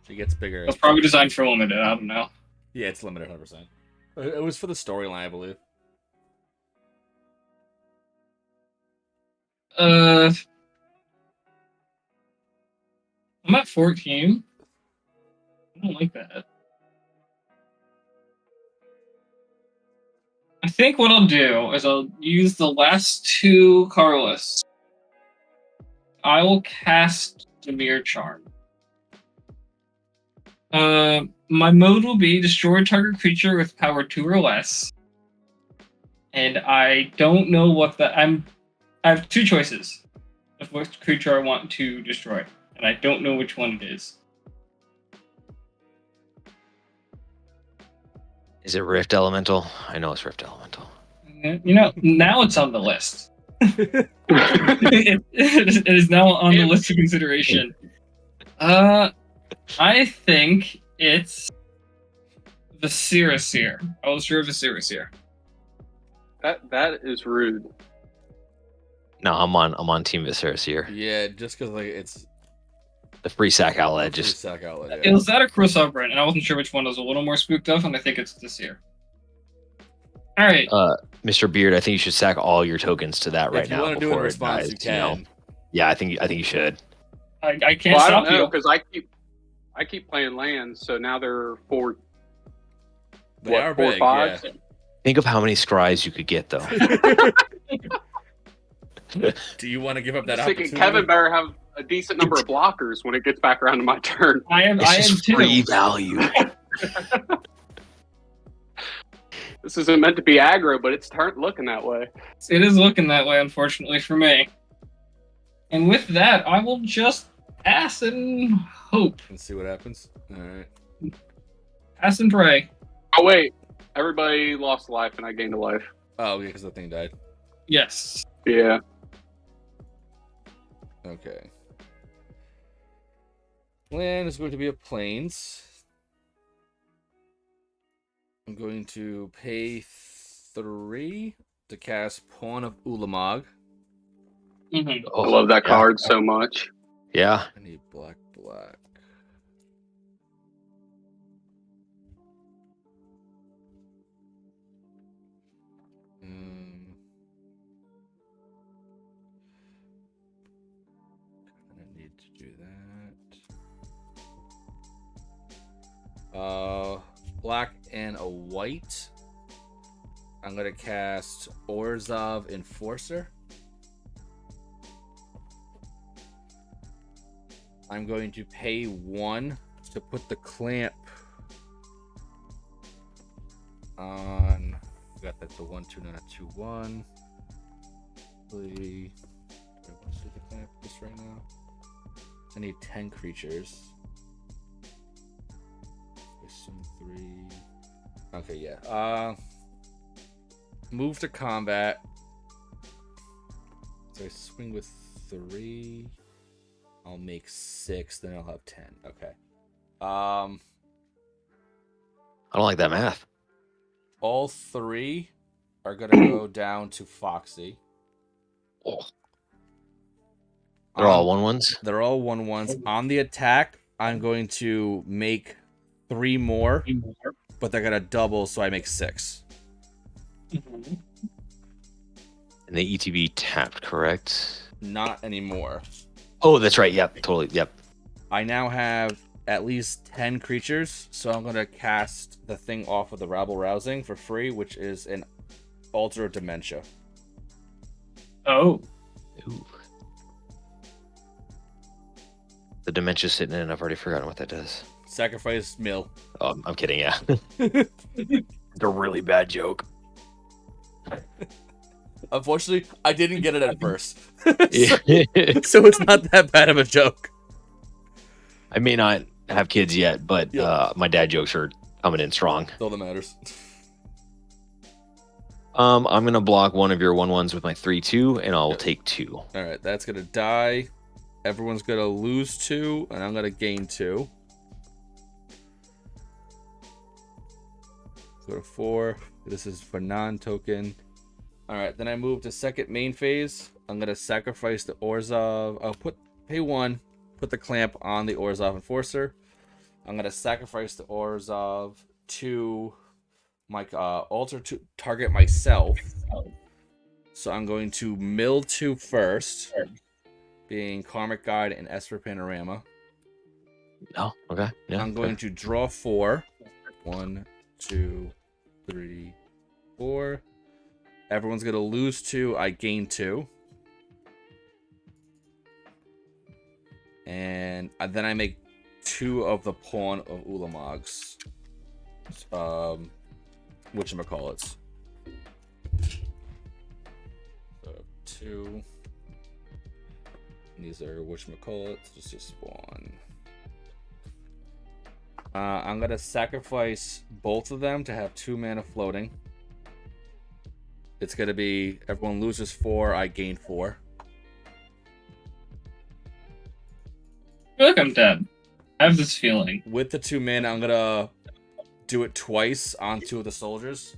It gets bigger. It's probably designed for limited, I don't know. Yeah, it's limited 100%. It was for the storyline, I believe. I'm at 14. I don't like that. I think what I'll do is I'll use the last 2 Carlos. I will cast Demir Charm. My mode will be destroy target creature with power 2 or less. And I don't know what I have 2 choices of which creature I want to destroy. And I don't know which one it is. Is it Rift Elemental? I know it's Rift Elemental. You know, now it's on the list. It is now on the list of consideration. I think it's Visceraseer. Ultra Visceraseer. That is rude. No, I'm on Team Viserys here. Yeah, just because like it's The free sack outlet free just sack outlet. It was that or Chris O'Brien, and I wasn't sure which one I was a little more spooked of, and I think it's this year. All right. Mr. Beard, I think you should sack all your tokens to that right If you now want to do it in before it response, dies, you can. Yeah, I think you should. I can't Well, I stop don't know you. because I keep playing lands, so now they're four. They are 4 big, 5s? yeah. Think of how many scries you could get though. Do you want to give up that I'm thinking opportunity? Kevin better have a decent number of blockers when it gets back around to my turn. I am It's just too. free value. This isn't meant to be aggro, but it's looking that way. It is looking that way, unfortunately for me. And with that, I will just pass and hope. Let's see what happens. All right. Pass and pray. Oh wait, everybody lost a life and I gained a life. Oh, yeah, because the thing died. Yes. Yeah. Okay. Land is going to be a plains. I'm going to pay 3 to cast Pawn of Ulamog. Mm-hmm. Oh, I love that yeah. card so much. Yeah. I need black. I need to do that. Black and a white. I'm gonna cast Orzhov Enforcer. I'm going to pay 1 to put the clamp on. Got that to 1/2, not a 2/1. Really, do I want to do the clamp this right now? I need 10 creatures. Some 3. Okay, yeah. Move to combat. So I swing with 3. I'll make 6, then I'll have 10. Okay. I don't like that math. All 3 are gonna go down to Foxy. Oh. They're all 1/1s? They're all 1/1s. On the attack, I'm going to make 3 more, but they're gonna double, so I make 6. Mm-hmm. And the ETB tapped, correct? Not anymore. Oh, that's right. Yep, totally. Yep. I now have at least 10 creatures, so I'm gonna cast the thing off of the Rabble Rousing for free, which is an Altar of Dementia. Oh. Ooh. The dementia's sitting in. I've already forgotten what that does. Sacrifice mill. Oh, I'm kidding. Yeah. It's a really bad joke. Unfortunately, I didn't get it at first. Yeah. So it's not that bad of a joke. I may not have kids yet, but my dad jokes are coming in strong. That's all that matters. I'm gonna block one of your 1/1s with my 3/2, and I'll take 2. All right, that's gonna die. Everyone's gonna lose 2, and I'm gonna gain 2. Go to 4. This is for non-token. All right, then I move to second main phase. I'm gonna sacrifice the Orzhov. I'll pay 1, put the clamp on the Orzhov Enforcer. I'm gonna sacrifice the Orzhov to my altar to target myself. So I'm going to mill 2 first, being Karmic Guide and Esper Panorama. Oh, okay. Yeah. I'm going to draw 4. 1, 2, 3, 4. Everyone's gonna lose 2. I gain 2. And then I make 2 of the Pawn of Ulamogs. Whatchamacallits. So 2. And these are whatchamacallits. Just to spawn. I'm gonna sacrifice both of them to have 2 mana floating. It's gonna be everyone loses 4, I gain 4. I feel like I'm dead. I have this feeling. With the 2 mana, I'm gonna do it twice on 2 of the soldiers.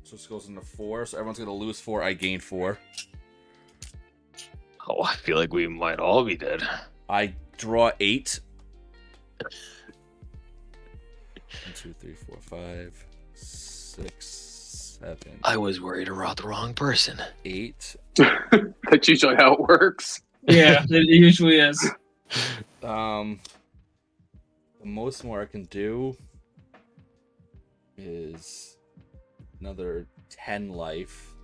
So this goes into 4. So everyone's gonna lose 4, I gain 4. Oh, I feel like we might all be dead. I draw 8. 1, 2, 3, 4, 5, 6, 7. I was worried about the wrong person. 8. That's usually how it works. Yeah, it usually is. The most more I can do is another 10 life.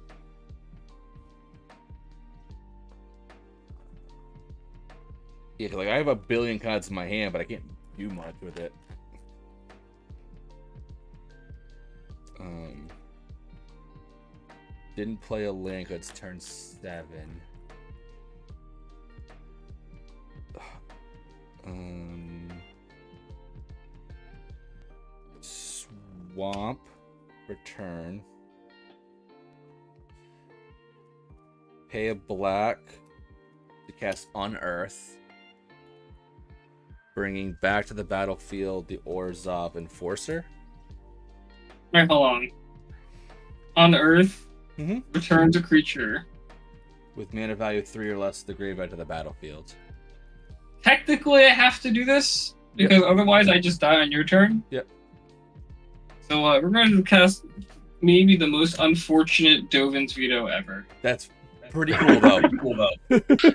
Yeah, 'cause, like I have a billion cards in my hand, but I can't do much with it. Didn't play a link. It's turn 7. Swamp, return. Pay a black to cast Unearth, bringing back to the battlefield the Orzhov Enforcer. Alright, hold on. On Earth, Mhm. returns a creature. With mana value 3 or less to the graveyard to the battlefield. Technically, I have to do this because otherwise I just die on your turn. Yep. So we're going to cast maybe the most unfortunate Dovin's Veto ever. That's pretty cool, though.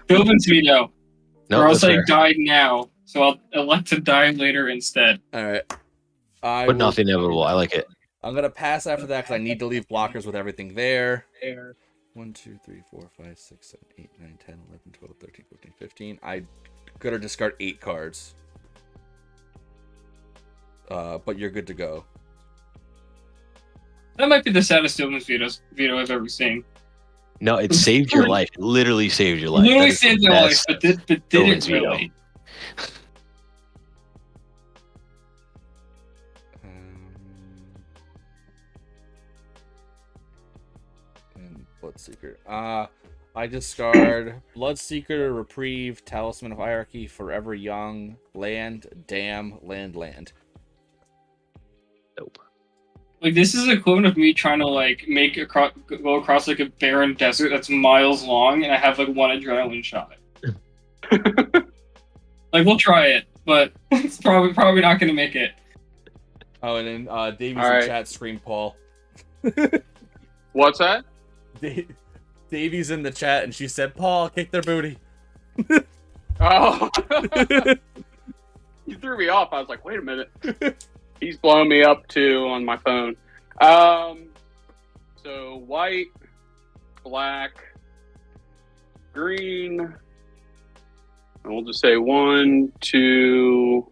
Dovin's Veto. No, or else that's I fair. died now, so I'll elect to die later instead. All right. But nothing inevitable. I like it. I'm gonna pass after that because I need to leave blockers with everything there. 1, 2, 3, 4, 5, 6, 7, 8, 9, 10, 11, 12, 13, 14, 15. I gotta discard 8 cards. But you're good to go. That might be the saddest Dovin's Veto I've ever seen. No, it saved your life. It literally saved your life. Literally That is saved the my life, best but didn't Dovin's Veto. really. And Bloodseeker. I discard Bloodseeker, Reprieve, Talisman of Hierarchy, Forever Young, Land, Dam, Land. Nope. Like, this is the equivalent of me trying to, like, go across, like, a barren desert that's miles long, and I have, like, 1 adrenaline shot. Like, we'll try it, but it's probably not going to make it. Oh, and then Davey's All right. in chat, scream Paul. What's that? Davey's in the chat, and she said, Paul, kick their booty. Oh, you threw me off. I was like, wait a minute. He's blowing me up too on my phone. So white, black, green, and we'll just say 1, 2,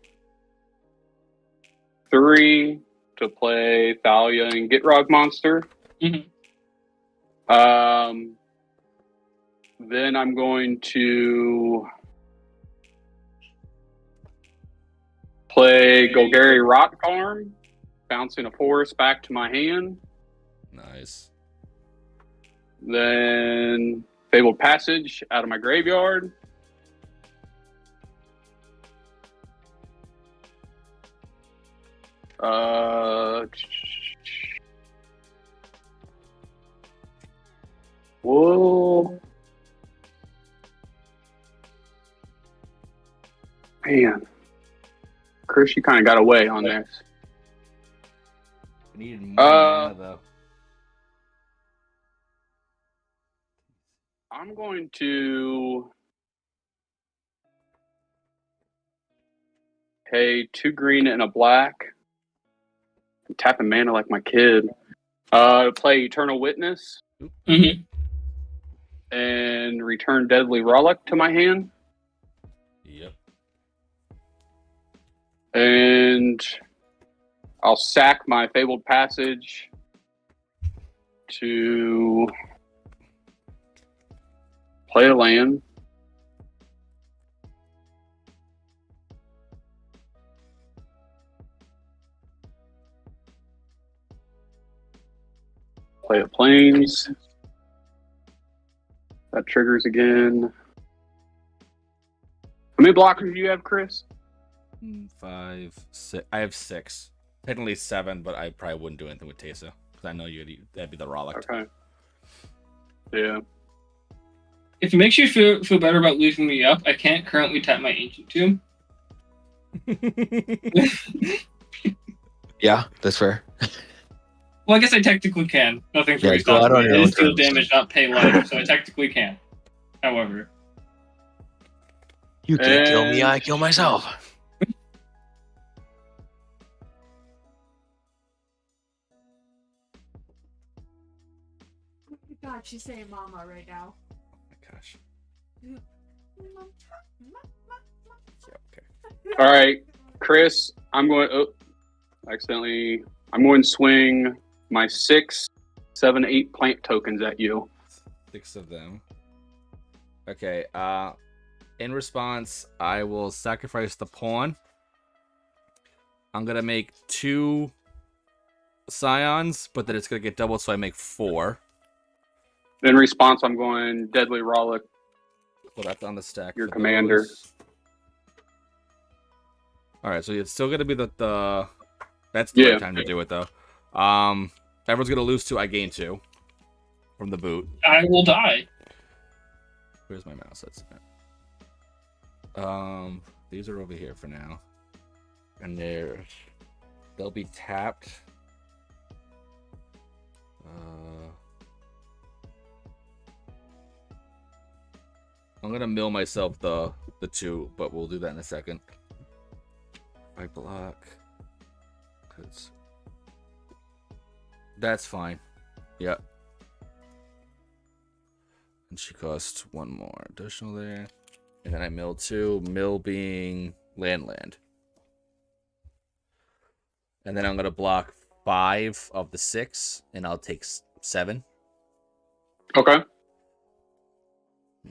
3 to play Thalia and Gitrog Monster. Mhm. Then I'm going to play Golgari Rock Farm, bouncing a forest back to my hand. Nice. Then Fabled Passage out of my graveyard. Whoa. Man. Chris, you kind of got away on this. I needed more mana, though. I'm going to pay 2 green and a black. I'm tapping mana like my kid. Play Eternal Witness Mm-hmm. and return Deadly Relic to my hand. Yep. And I'll sack my Fabled Passage to play a land. play the planes. That triggers again. How many blockers do you have, Chris? 5, 6. I have 6. Technically 7, but I probably wouldn't do anything with Tesa because I know that'd be the Rollick. Okay. Yeah. If it makes you feel better about losing me up, I can't currently tap my Ancient Tomb. Yeah, that's fair. Well, I guess I technically can. Nothing's Yeah, really go out stopping on me. your I own just deal terms. damage, not pay life, so I technically can. However. You can't kill me, I kill myself. God, she's saying mama right now. Oh my gosh. Yeah, okay. All right, Chris. I'm going. Oh, accidentally. I'm going to swing my 6, 7, 8 plant tokens at you. 6 of them. Okay. In response, I will sacrifice the pawn. I'm gonna make 2 scions, but then it's gonna get doubled, so I make 4. In response, I'm going Deadly Rollick. Well, that's on the stack. Your for commander. those. All right, so it's still gonna be the. That's the right time to do it though. Everyone's gonna lose 2. I gain 2 from the boot. I will die. Where's my mouse? That's it. These are over here for now, and they'll be tapped. I'm gonna mill myself the 2, but we'll do that in a second. I block, cause that's fine. Yep. And she costs 1 more additional there. And then I mill 2, mill being land. And then I'm gonna block 5 of the 6, and I'll take 7. Okay.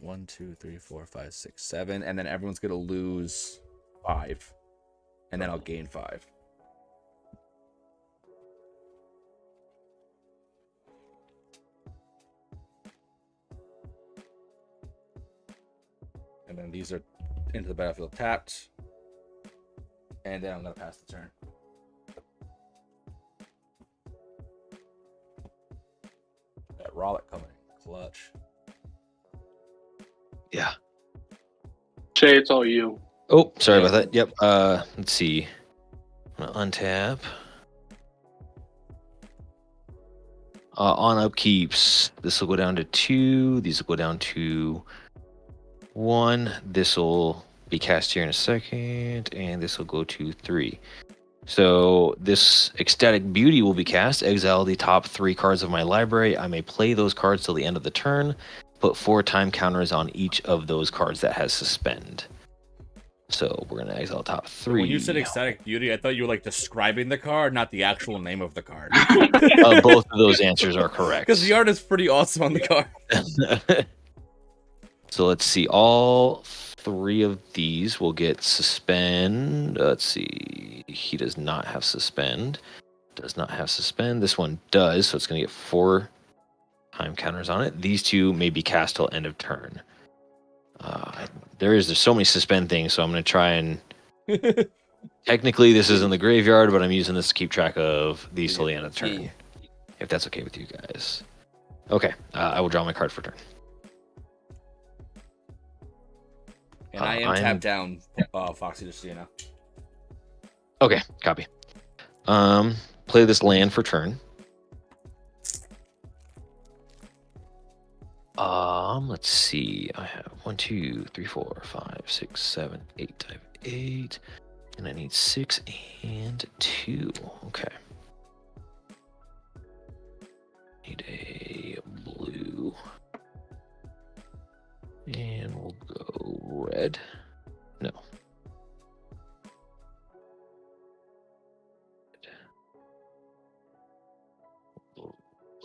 1, 2, 3, 4, 5, 6, 7, and then everyone's gonna lose 5, and then I'll gain 5. And then these are into the battlefield tapped. And then I'm going to pass the turn. That Rollick coming in clutch. Yeah. Shay, it's all you. Oh, sorry about that. Yep. Let's see. I'm gonna untap. On upkeeps, this will go down to 2. These will go down to 1. This will be cast here in a second, and this will go to 3. So this Ecstatic Beauty will be cast. Exile the top 3 cards of my library. I may play those cards till the end of the turn. Put 4 time counters on each of those cards that has Suspend. So we're gonna exile top 3. When you said Ecstatic Beauty, I thought you were like describing the card, not the actual name of the card. Both of those answers are correct. Because the art is pretty awesome on the card. So let's see. All 3 of these will get Suspend. Let's see. He does not have Suspend. Does not have Suspend. This one does, so it's going to get 4 time counters on it. These 2 may be cast till end of turn. There's so many Suspend things, so I'm going to try and... Technically, this is in the graveyard, but I'm using this to keep track of these till the end of the turn. If that's okay with you guys. Okay, I will draw my card for turn. And I am tapped down, Foxy, just so you know. Okay, copy. Play this land for turn. Let's see. I have 1, 2, 3, 4, 5, 6, 7, 8. I have 8. And I need 6 and 2. Okay. Need a blue. And we'll go red. No.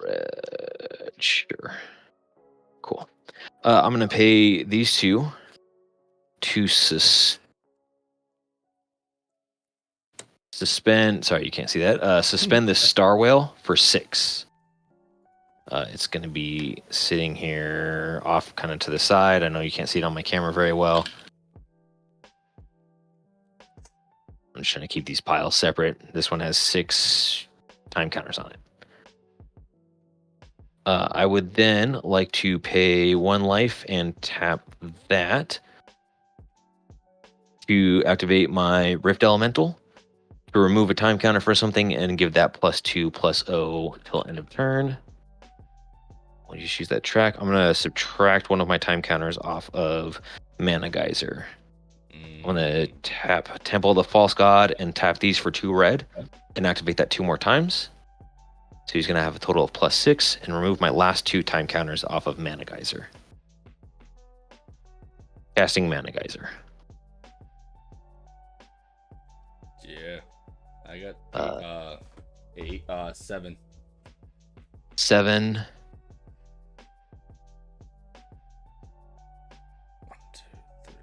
Red. Sure. Cool. I'm going to pay these 2 to suspend. Sorry, you can't see that. Suspend this Star Whale for 6. It's going to be sitting here off kind of to the side. I know you can't see it on my camera very well. I'm just trying to keep these piles separate. This one has 6 time counters on it. I would then like to pay 1 life and tap that to activate my Rift Elemental to remove a time counter for something and give that +2/+0 till end of turn. I'll just use that track. I'm going to subtract one of my time counters off of Mana Geyser. I'm going to tap Temple of the False God and tap these for 2 red and activate that 2 more times. So he's going to have a total of +6 and remove my last 2 time counters off of Mana Geyser. Casting Mana Geyser. Yeah. I got 7. 7. 1, 2, 3,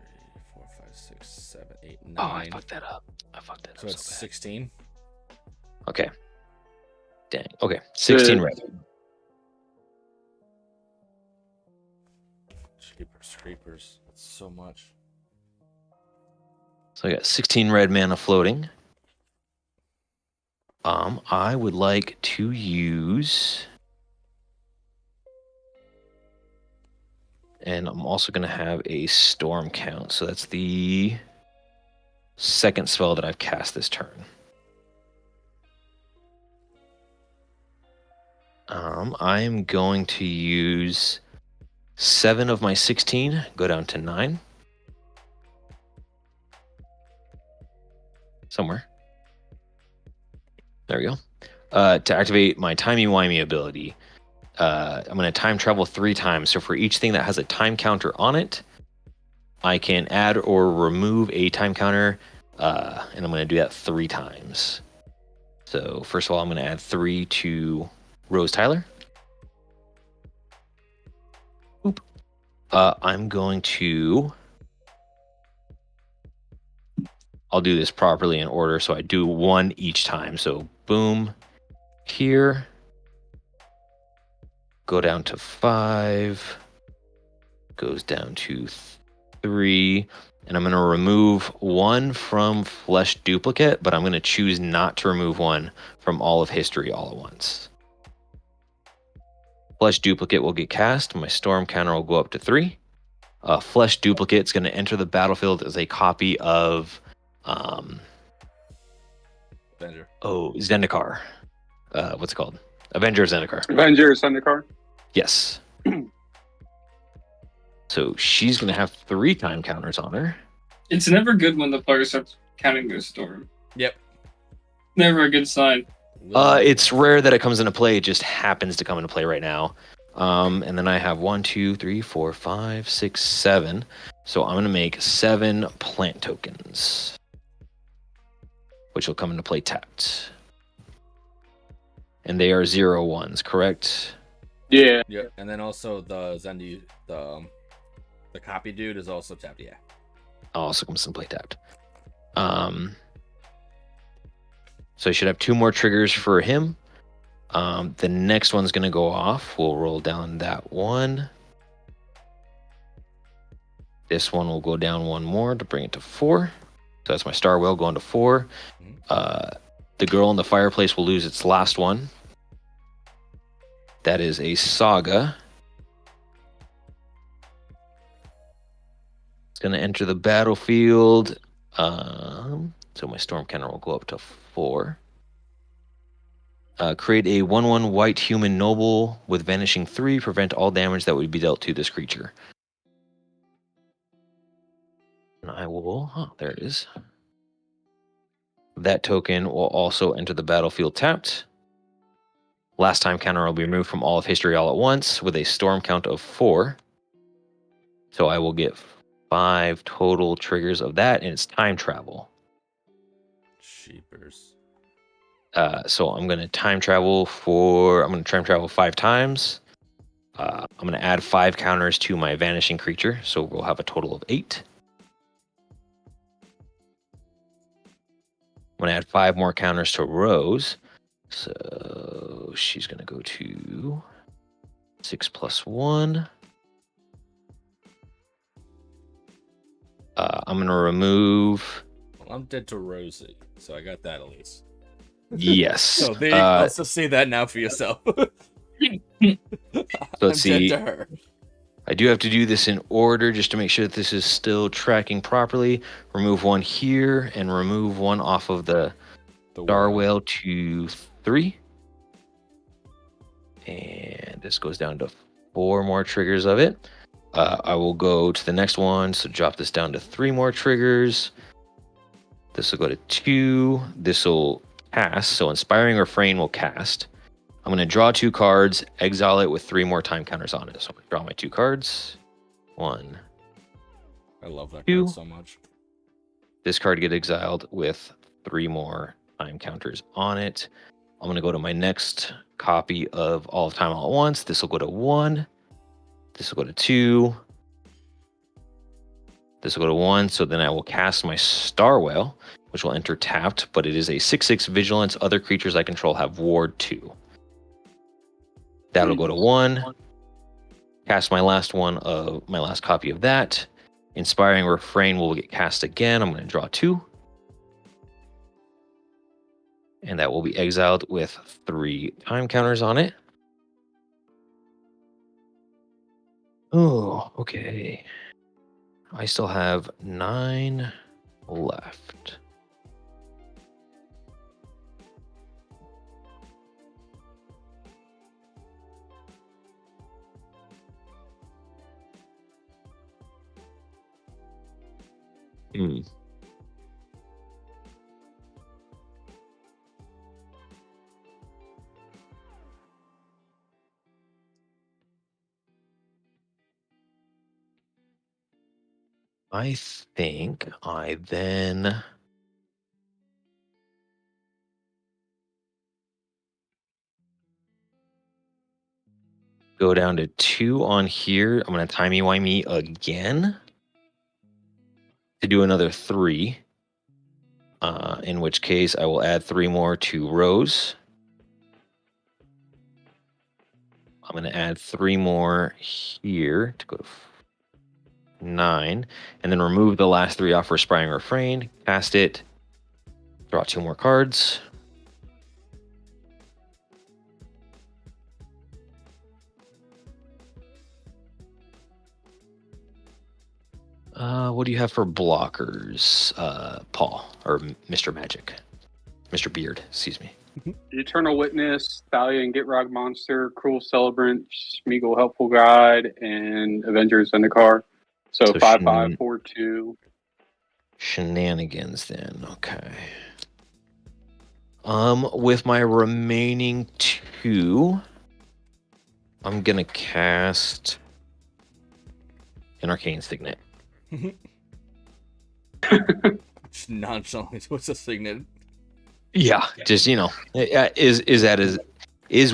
4, 5, 6, 7, 8, 9. Oh, I fucked that up. So it's 16. Okay. Dang. Okay. 16 red. Creepers. That's so much. So I got 16 red mana floating. I would like to use, and I'm also going to have a storm count. So that's the 2nd spell that I've cast this turn. I am going to use 7 of my 16, go down to 9. Somewhere. There we go. To activate my timey-wimey ability, I'm going to time travel 3 times. So for each thing that has a time counter on it, I can add or remove a time counter, and I'm going to do that 3 times. So first of all, I'm going to add 3 to Rose Tyler. Oop. I'm going to... I'll do this properly in order, so I do 1 each time. So boom, here, go down to 5, goes down to 3, and I'm going to remove 1 from Flesh Duplicate, but I'm going to choose not to remove 1 from all of history all at once. Flesh Duplicate will get cast. My Storm counter will go up to 3. Flesh Duplicate is going to enter the battlefield as a copy of Avenger. Oh, Zendikar. What's it called? Avenger of Zendikar. Avenger Zendikar. Yes. So she's going to have 3 time counters on her. It's never good when the player starts counting their storm. Yep. Never a good sign. It's rare that it comes into play. It just happens to come into play right now. And then I have 1, 2, 3, 4, 5, 6, 7. So I'm going to make 7 plant tokens, which will come into play tapped. And they are 0/1s, correct? Yeah. Yep. And then also the Zendi, the copy dude is also tapped. Yeah. Also comes into play tapped. So I should have 2 more triggers for him. The next one's going to go off. We'll roll down that one. This one will go down 1 more to bring it to 4. So that's my star whale going to 4. The girl in the fireplace will lose its last one. That is a saga. It's going to enter the battlefield. So my storm counter will go up to 4. Create a 1/1 white human noble with vanishing 3. Prevent all damage that would be dealt to this creature. And I will... Oh, there it is. That token will also enter the battlefield tapped. Last time counter will be removed from all of history all at once with a storm count of 4. So I will get 5 total triggers of that, and it's time travel. Sheepers. So I'm going to time travel 5 times. I'm going to add 5 counters to my vanishing creature, so we'll have a total of 8. I'm going to add 5 more counters to Rose. So she's going to go to 6 plus 1. I'm going to remove. Well, I'm dead to Rosie, so I got that at least. Yes. So there you go. So say that now for yourself. Let's I'm see. dead to her. I do have to do this in order just to make sure that this is still tracking properly. Remove 1 here and remove 1 off of the Star Whale to 3. And this goes down to 4 more triggers of it. I will go to the next one. So drop this down to 3 more triggers. This will go to 2. This will cast. So Inspiring Refrain will cast. I'm going to draw 2 cards, exile it with 3 more time counters on it. So I'm going to draw my 2 cards. 1. I love that 2. card so much. This card gets exiled with 3 more time counters on it. I'm going to go to my next copy of All of Time All at Once. This will go to 1. This will go to 2. This will go to 1. So then I will cast my Star Whale, which will enter tapped, but it is a 6/6 vigilance. Other creatures I control have ward 2. That'll go to 1. Cast my last one of my last copy of that. Inspiring Refrain will get cast again. I'm going to draw 2. And that will be exiled with 3 time counters on it. Oh, okay. I still have 9 left. I think I then go down to 2 on here. I'm going to timey-wimey again to do another 3. In which case I will add 3 more to Rose. I'm going to add 3 more here to go to 9. And then remove the last 3 off for Inspiring Refrain. Cast it. Draw 2 more cards. What do you have for blockers, Paul, or Mr. Magic? Mr. Beard, excuse me. Eternal Witness, Thalia and Gitrog Monster, Cruel Celebrant, Smeagol Helpful Guide, and Avengers Zendikar. So 5/5/4/2. Shenanigans then, okay. With my remaining 2, I'm gonna cast an Arcane Signet. Just nonchalantly, what's a signet? Yeah, just is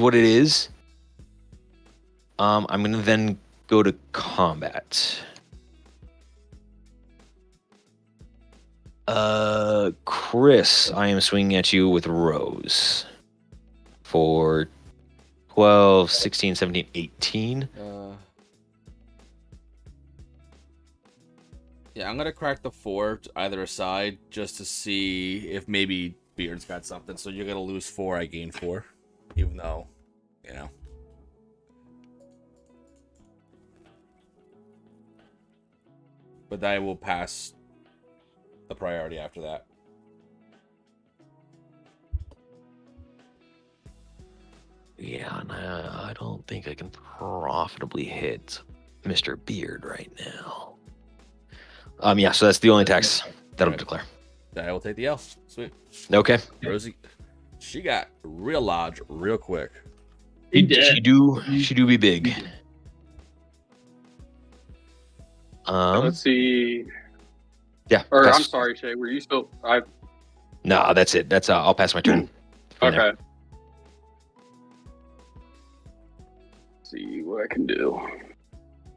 what it is. I'm gonna then go to combat. Chris, I am swinging at you with Rose for 12, 16, 17, 18. Yeah, I'm gonna crack the 4 to either side just to see if maybe Beard's got something. So you're gonna lose 4, I gain 4, even though, you know. But I will pass the priority after that. Yeah, and I don't think I can profitably hit Mr. Beard right now. Yeah, so that's the only attacks that'll declare. I will take the elf. Sweet. Okay. Rosie, she got real large real quick. He did. She do be big. Let's see. Yeah. Or pass. I'm sorry, Shay. Were you still? No, that's it. That's I'll pass my turn. from there. Okay. See what I can do.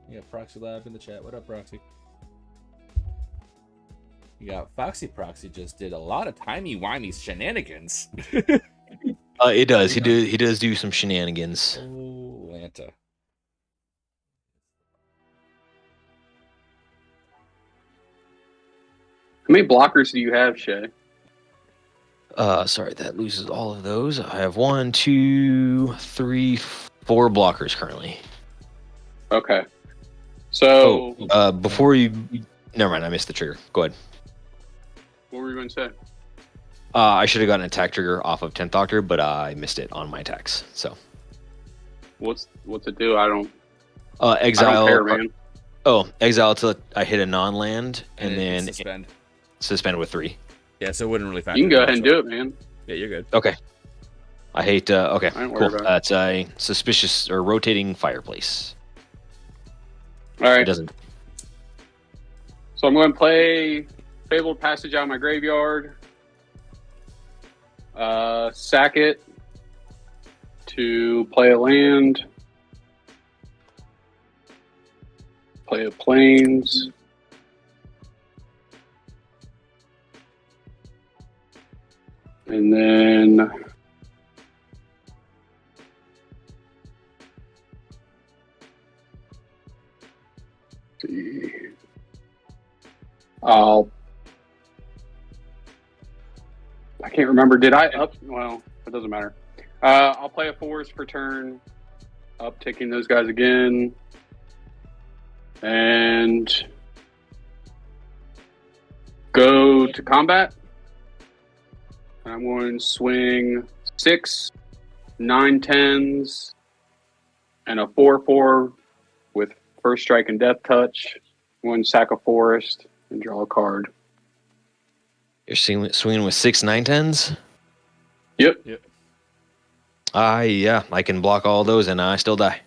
You got Proxy Lab in the chat. What up, Proxy? You got Foxy Proxy just did a lot of timey-wimey shenanigans. It does. He does do some shenanigans. Oh, Lanta. How many blockers do you have, Shay? Sorry, that loses all of those. I have 1, 2, 3, 4 blockers currently. Okay. So, Before you, never mind. I missed the trigger. Go ahead. what were you going to say? I should have gotten an attack trigger off of 10th Doctor, but I missed it on my attacks. So, What's it do? I don't exile. care, man. Exile till I hit a non-land, and then suspend with 3. Yeah, so it wouldn't really factor. You can go ahead and do it, man. Yeah, you're good. Okay. I hate. Okay, I ain't cool. worried about it. That's a suspicious or rotating fireplace. All It right. doesn't. So I'm going to play Fabled Passage out of my graveyard. Sack it to play a land. Play a plains. And then see. I can't remember. Did I up? Well, it doesn't matter. I'll play a forest for turn, upticking those guys again, and go to combat. I'm going to swing 6, 9 10s, and a 4/4 with first strike and death touch. I'm going to sack a forest and draw a card. You're swinging with 6 9/10s. Yep. Yeah, I can block all those, and I still die.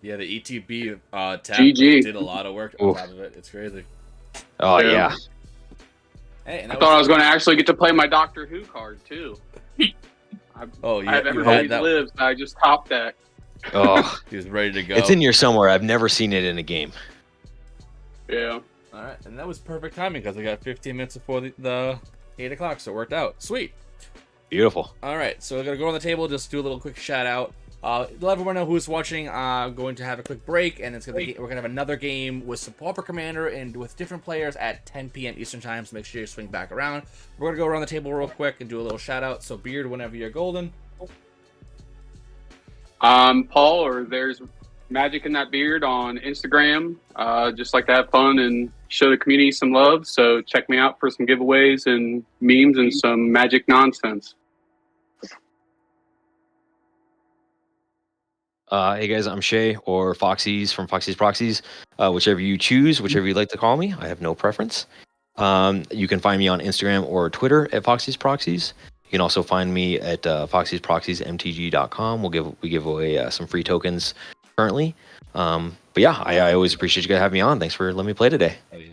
Yeah, the ETB tab GG. did a lot of work on Oof. top of it. It's crazy. Oh Yeah. yeah. Hey, and I thought I was going to actually get to play my Doctor Who card too. Oh, I yeah, have you Everybody had that. Lives. I just topped that. Oh, He was ready to go. it's in here somewhere. I've never seen it in a game. Yeah. All right, and that was perfect timing because we got 15 minutes before the 8 o'clock, so it worked out. Sweet. Beautiful. All right, so we're gonna go on the table, just do a little quick shout out. Let everyone know who's watching. Going to have a quick break, and we're gonna have another game with some Pauper Commander and with different players at 10 p.m. Eastern time. So make sure you swing back around. We're gonna go around the table real quick and do a little shout out. So Beard, whenever you're golden. Paul, or there's Magic in That Beard on Instagram. Just like to have fun and show the community some love. So check me out for some giveaways and memes and some magic nonsense. Hey guys, I'm Shay or Foxy's from Foxy's Proxies. Whichever you choose, whichever you'd like to call me, I have no preference. You can find me on Instagram or Twitter at Foxy's Proxies. You can also find me at foxysproxiesmtg.com. We give away some free tokens currently. But yeah, I always appreciate you guys having me on. Thanks for letting me play today. Oh yeah.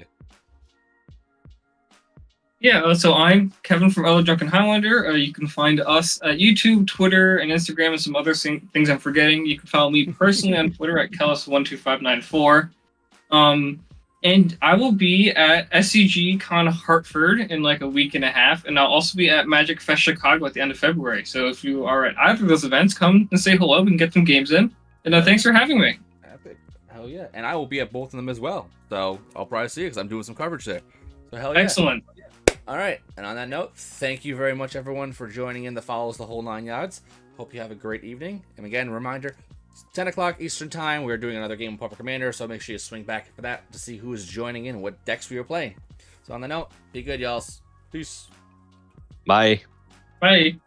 Yeah, so I'm Kevin from Ella Drunken Highlander. You can find us at YouTube, Twitter, and Instagram, and some other things I'm forgetting. You can follow me personally on Twitter at Kellis12594. And I will be at SCG Con Hartford in like a week and a half, and I'll also be at Magic Fest Chicago at the end of February. So if you are at either of those events, come and say hello and get some games in. And thanks for having me. Epic. Hell yeah. And I will be at both of them as well. So I'll probably see you because I'm doing some coverage there. So hell yeah. Excellent. All right. And on that note, thank you very much, everyone, for joining in the Follows the Whole 9 Yards. Hope you have a great evening. And again, reminder, 10 o'clock Eastern Time, we're doing another game of Pauper Commander, so make sure you swing back for that to see who is joining in, what decks we are playing. So on the note, be good, y'all. Peace. Bye. Bye.